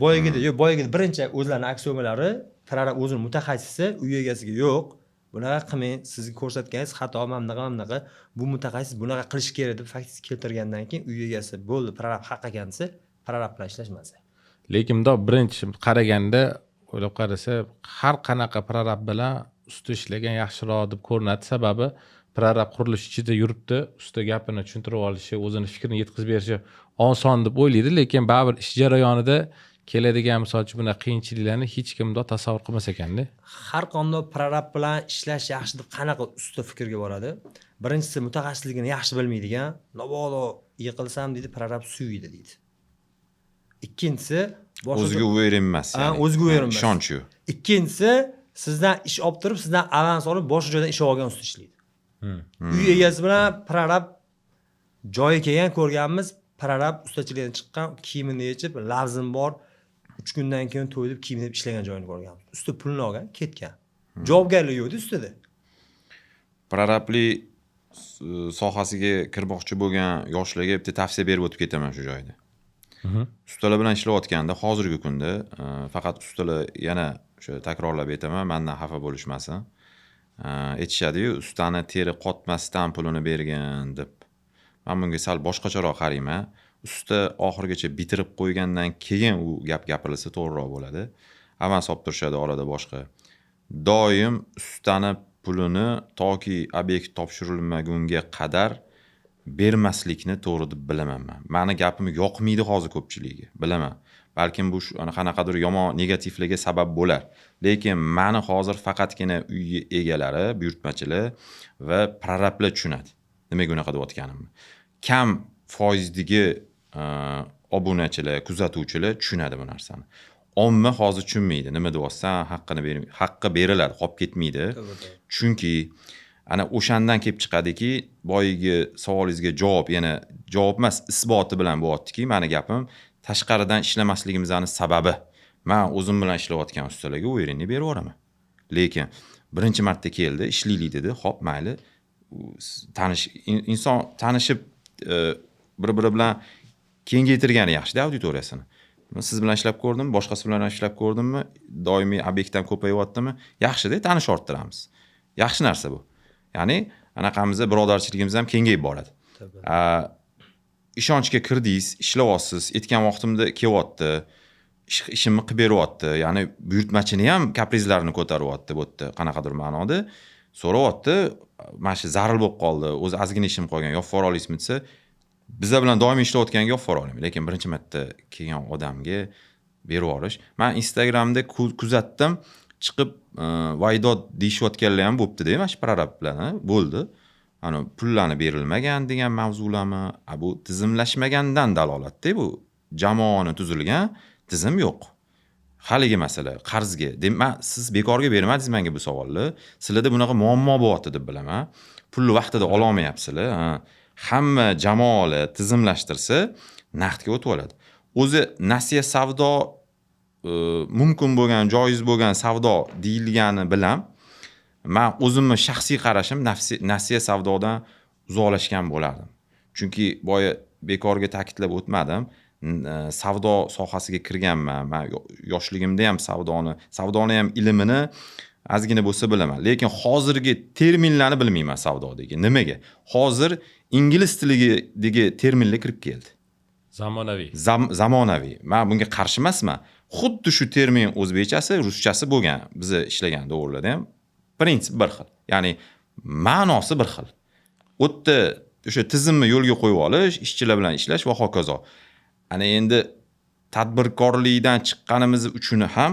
Boyagida birinchi o'zlarining aksiyomalari, prorab o'zining mutaxassisi uy egasiga yo'q, bunaqa qilmang, sizga ko'rsatganingiz xato, mamnaqa, bu mutaxassis bunaqa qilish kerak deb faktingiz keltirgandan keyin uy egasi bo'ldi, prorab haq ekan desa, prorab bilan ishlashmasa. Lekin bundoq birinchi qaraganda o'ylab qarasa, har qanaqa prorab bilan usta ishlagan yaxshiroq deb ko'rinadi. Sababi prorab qurilish ichida yuribdi, usta gapini tushuntirib olishi, o'zini fikrini yetkazib berishi oson deb o'ylaydi, lekin baribir ish jarayonida keladigan misol uchun bunaqa qiyinchiliklarni hech kim bundoq tasavvur qilmas ekanda. Har qanday prorab bilan ishlash yaxshi deb qanaqa usta fikrga boradi? Birinchisi mutaxassisligini yaxshi bilmaydigan, mabodo yiqilsam deydi, prorab suyuydi deydi. Ikkinchisi o'ziga o'yrinmas. o'ziga o'yrinmas. Ishonch yo'q. Ikkinchisi sizdan ish olib turib, sizdan avans olib boshqa joydan ish olgan usta ishlaydi. Uy egasi bilan prorab joyi kelgan ko'rganmiz, prorab ustachilikdan chiqqan, kiyimini yechib, lavzim bor, 3 kundan keyin to'yib kiyim deb ishlagan joyini ko'rganmiz. Usta pulini olgan, ketgan. Javobgarlik yo'q ustada. Prorabli sohasiga kirmoqchi bo'lgan yoshlarga bitta tavsiya berib o'tib ketaman shu joyda. Ustalar bilan ishlayotganda hozirgi kunda faqat ustalar yana o'sha takrorlab aytaman, mendan xafa bo'lishmasin. Aytishadi-yu, ustani teri qotmasdan pulini bergan deb. Men bunga sal boshqacharoq qarayman. Usta oxirigacha bitirib qo'ygandan keyin u gap gapirilsa to'g'riroq bo'ladi. Avans olib turishadi orada boshqa. Doim ustani pulini toki obyekt topshirilmagunga qadar bermaslikni to'g'ri deb bilaman men. Meni gapim yoqmaydi hozir ko'pchiligiga, bilaman. Balkim bu qanaqadir yomon negativlarga sabab bo'lar. Lekin meni hozir faqatgina uy egalari, buyurtmachilar va prorablar tushunadi. Nimaga unaqa deyotganimni. Kam foizdagi obunachilar, kuzatuvchilar tushunadi bu narsani. Omma hozir tushunmaydi. Nima deyapsan, haqqi beriladi, qolib ketmaydi. Chunki ana o'shandan kelib chiqadiki, boyagi savolingizga javob, yana javob emas, isboti bilan bo'lyaptiki, meni gapim tashqaridan ishlamasligimizning sababi. Men o'zim bilan ishlayotgan ustalarga o'yinni berib yuboraman. Lekin birinchi marta keldi, ishlaylik dedi. Xo'p, mayli. Inson tanishib bir-biri bilan kengaytirgani yaxshi-da auditoriyasini. Siz bilan ishlab ko'rdim, boshqasi bilan ishlab ko'rdimmi, doimiy obyektdan ko'payyaptimi? Yaxshi-da, tanish orttiramiz. Yaxshi narsa bu. Ya'ni anaqamizda birodarchiligimiz ham kengayib boradi. Ishonchga kirdingiz, ishlayapsiz, aytgan vaqtimda kelyapti, ishimni qilib beryapti. Ya'ni buyurtmachini ham kaprizlarini ko'taryapti bu yerda, qanaqadir ma'noda so'rayapti. Mana shu zaril bo'lib qoldi, o'zi ozgina ishim qolgan, yopib yuborib olasizmi desa, bizlar bilan doimiy ishlayotganga yopib yuborib olaman. Lekin birinchi marta kelgan odamga berib yuborish. Men Instagramda kuzatdim, chiqib vaydod deyishayotganlar ham bo'pti-da, mana shu prorab bilan bo'ldi. Ana pullarni berilmagan degan mavzularmi? Bu tizimlashmagandan dalolat-da bu. Jamoani tuzilgan tizim yo'q. Haligi masala qarzga. Demak, siz bekorga bermadingiz menga bu savolni. Sizlarda bunaqa muammo bo'lyapti deb bilaman. Pulni vaqtida ola olmayapsizlar. Hamma jamoalar tizimlashtirsa, naqdga o'tib oladi. O'zi nasiya savdo mumkin bo'lgan, joiz bo'lgan savdo deyilgani bilan men o'zimni shaxsiy qarashim nasiya savdodan uzoqlashgan bo'lardim. Chunki boya bekorga ta'kidlab o'tmadim. Savdo sohasiga kirganman. Men yoshligimda ham savdoni ham ilmini ozgina bo'lsa bilaman. Lekin hozirgi terminlarni bilmayman savdodagi. Nimaga? Hozir ingliz tilidagi terminlar kirib keldi. Zamonaviy. Zamonaviy. Men bunga qarshi emasman. Xuddi shu termin o'zbekchasi, ruschasi bo'lgan. Biz ishlagan davrlarda ham prinsip bir xil. Ya'ni ma'nosi bir xil. O'tda o'sha tizimni yo'lga qo'yib olish, ishchilar bilan ishlash va hokazo. Ana endi tadbirkorlikdan chiqqanimiz uchun ham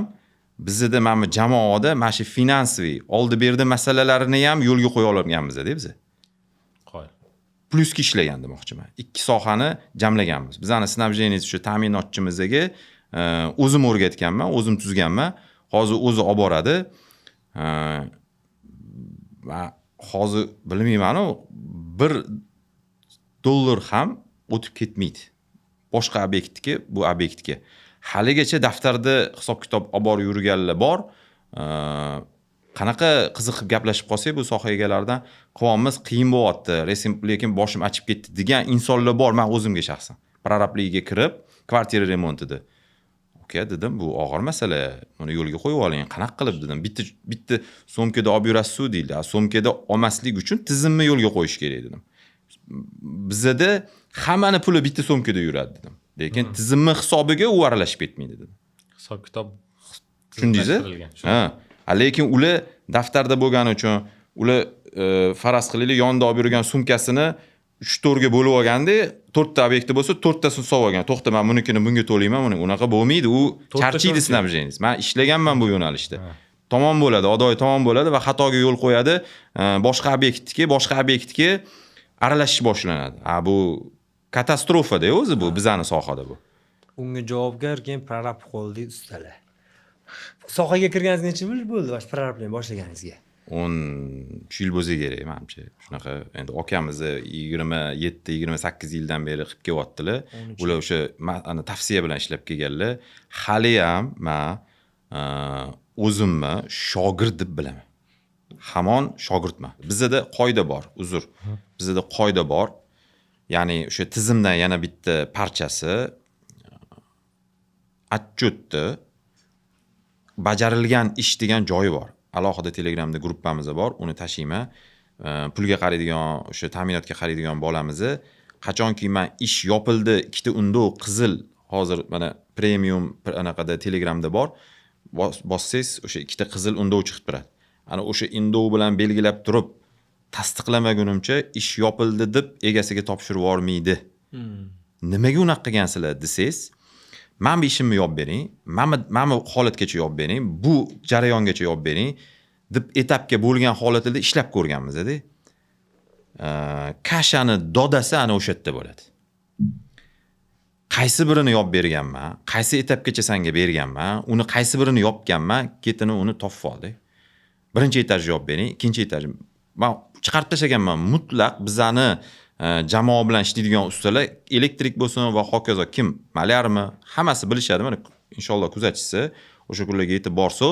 bizda mana jamoada mana shu finansiy oldi-berdi masalalarini ham yo'lga qo'ya olganmiz-da biz. Qo'y. Pluski ishlagan demoqchiman. Ikki sohani jamlaganmiz. Bizani snabjeniz shu ta'minotchimizga o'zim o'rgatganman, o'zim tuzganman. Hozir o'zi olib boradi. Va hozir bilmayman-ku, $1 ham o'tib ketmaydi. Boshqa obyektga, bu obyektga. Haligacha daftarda hisob-kitob olib borib yurganlar bor. Qanaqa qiziqib gaplashib qolsak bu soha egalaridan quvonimiz qiyin bo'lyapti, lekin boshim achib ketdi degan insonlar bor. Men o'zimga shaxsan prorablikka kirib, kvartira remontida. Okey dedim, bu og'ir masala. Buni yo'lga qo'yib oling. Qanaqa qilib dedim. Bitta so'mkada olib yurasiz deydi. So'mkada olmaslik uchun tizimni yo'lga qo'yish kerak dedim. Bizda hammani puli bitta so'mkada yuradi dedim. Lekin tizimni hisobiga u aralashib ketmaydi dedim. Hisob-kitob tushundingizmi? Lekin ular daftarda bo'lgani uchun ular faraz qilaylik yonida olib yurgan sumkasini 3-4 ga bo'lib olganda 4 ta obyekti bo'lsa 4 tasini solib olgan. To'xta, men bunikini bunga to'layman, unaqa bo'lmaydi. U charchiydi snabjeniz. Men ishlaganman bu yo'nalishda. Tomon bo'ladi, adoyi tomon bo'ladi va xatoga yo'l qo'yadi. Boshqa obyektga aralashish boshlanadi. Bu katastrofa-da o'zi bu bizani sohada bu. Unga javobgar keyin prorab qo'ldi ustalar. Sohaga kirganingizga necha yil bo'ldi va prorab bilan boshlaganingizga? 13 yil bo'lsa kerak menimcha. Shunaqa endi akamizni 27-28 yildan beri qilib kelyaptilar. Ular o'sha ana tavsiya bilan ishlab kelganlar. Hali ham men o'zimni shogird deb bilaman. Hamon shogirdman. Bizda qoida bor, uzr. Bizda qoida bor. Ya'ni o'sha tizimdan yana bitta parchasi отчёtda bajarilgan ish degan joyi bor. Alohida Telegramda gruppamiz bor, uni tashiyman. Pulga qaraydigan, o'sha ta'minotga qaraydigan bolamizni qachonki men ish yopildi, ikkita undov qizil hozir mana premium anaqada Telegramda bor. Bossangiz o'sha ikkita qizil undov chiqib turadi. Ana o'sha undov bilan belgilab turib tasdiqlamagunimcha ish yopildi deb egasiga topshirib yubormaydi. Nimaga unaqa qilgansizlar desangiz, men bu ishimni yopib bering, men holatgacha yopib bering, bu jarayongacha yopib bering deb etapga bo'lgan holatida ishlab ko'rganmiz-da. Kashani dodasi ana o'sha yerda bo'ladi. Qaysi birini yopib berganman, qaysi etapgacha senga berganman, uni qaysi birini yopganman, ketini uni topib oldik. Birinchi etaj yopib bering, ikkinchi etaj. Men chiqarib tashlaganman, mutlaq bizani jamoa bilan ishlaydigan ustalar, elektrik bo'lsin va hokazo kim, malyarmi, hammasi bilishadi. Mana inshaalloh kuzatishsa, o'sha kunlarga yetib borsa,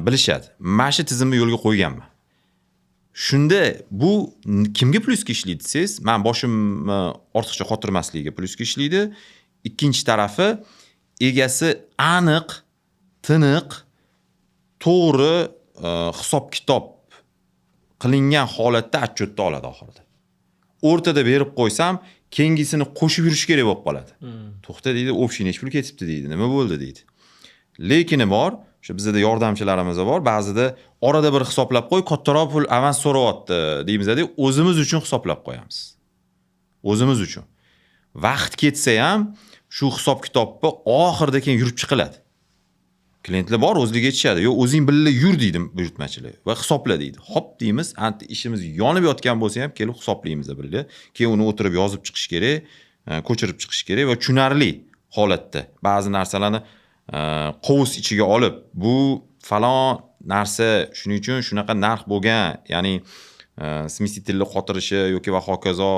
bilishadi. Mana shu tizimni yo'lga qo'yganman. Shunda bu kimga plyuska ishlaydi desiz, men boshimni ortiqcha qotirmasligiga plyuska ishlaydi. Ikkinchi tarafi egasi aniq, tiniq, to'g'ri hisob-kitob qilingan holatda отчёtni oladi oxirida. O'rtada berib qo'ysam, kengisini qo'shib yurish kerak bo'lib qoladi. To'xta deydi, общий nech pul ketibdi deydi, nima bo'ldi deydi. Lekini bor, o'sha bizda yordamchilarimiz bor, ba'zida orada bir hisoblab qo'y, kattaroq pul avans so'rayapti deymiz-da, o'zimiz uchun hisoblab qo'yamiz. O'zimiz uchun. Vaqt ketsa ham shu hisob-kitobni oxirida keyin yurib chiqiladi. Klientlar bor, o'zligi aytishadi, "Yo'q, o'zing billa yur" deydi buyurtmachilar va hisobla deydi. Hop deymiz, anti ishimiz yonib yotgan bo'lsa ham kelib hisoblaymiz billa. Keyin uni o'tirib yozib chiqish kerak, ko'chirib chiqish kerak va tushunarli holatda. Ba'zi narsalarni qovus ichiga olib, bu falon narsa shuning uchun shunaqa narx bo'lgan, ya'ni smestitilni qotirishi yoki va hokazo,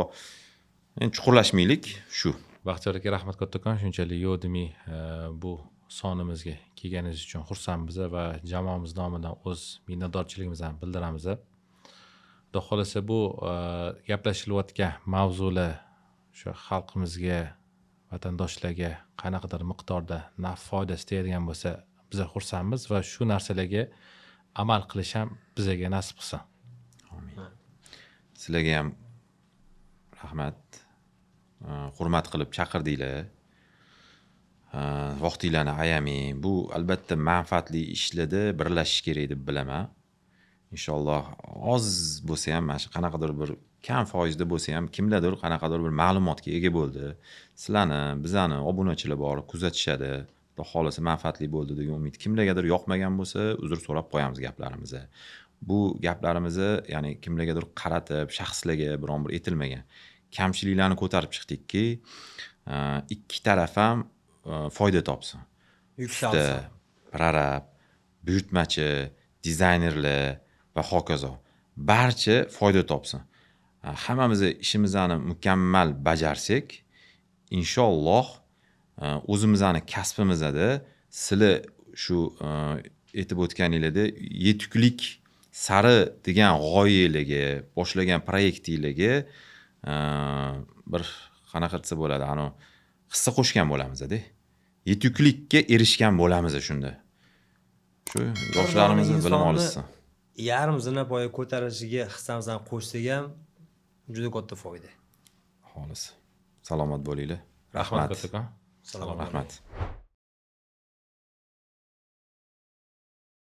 endi chuqurlashmaylik shu. Baxtiyor aka, rahmat kattakon, shunchalik yo'dimi bu sonimizga kelganingiz uchun xursandmiz va jamoamiz nomidan o'z minnatdorchiligimizni bildiramiz. Xudo xolasa bu gaplashilayotgan mavzular shu xalqimizga, vatandoshlarga qanaqadir miqdorda naf foydasi tegadigan bo'lsa, biz xursandmiz va shu narsalarga amal qilish ham bizga nasib qilsin. Amin. Sizlarga ham rahmat. Hurmat qilib chaqirdinglar. Vaqtinglarni ayamang. Bu albatta manfaatli ishlarda birlashish kerak deb bilaman. Inshaalloh oz bo'lsa ham, mana shu qanaqadir bir kam foizda bo'lsa ham kimlardir qanaqadir bir ma'lumotga ega bo'ldi. Sizlarni, bizani obunachilar bor, kuzatishadi. Xudo xolasa manfaatli bo'ldi degan umid. Kimlargadir yoqmagan bo'lsa, uzr so'rab qo'yamiz gaplarimizni. Bu gaplarimizni, ya'ni kimlargadir qaratib, shaxslarga biron bir etilmagan kamchiliklarni ko'tarib chiqdikki, ikki taraf ham foyda topsin. Yuksalsin. Prorab, buyurtmachi, dizaynerlar va hokazo. Barcha foyda topsin. Hammamiz ishimizni mukammal bajarsak, inshaalloh o'zimizning kasbimizda sizlar shu aytib o'tganinglarda yetuklik sari degan g'oyalarga, boshlagan proyektinglarga bir qanaqa desa bo'ladi, ana hissa qo'shgan bo'lamiz-da. Yetuklikka erishgan bo'lamiz shunda. Shu yoshlarimizni bilim olsin. Yarim zinapoya ko'tarilishiga hissamizni qo'shsak ham juda katta foyda. Xolis. Salomat bo'linglar. Rahmat kattakon. Salomat. Rahmat.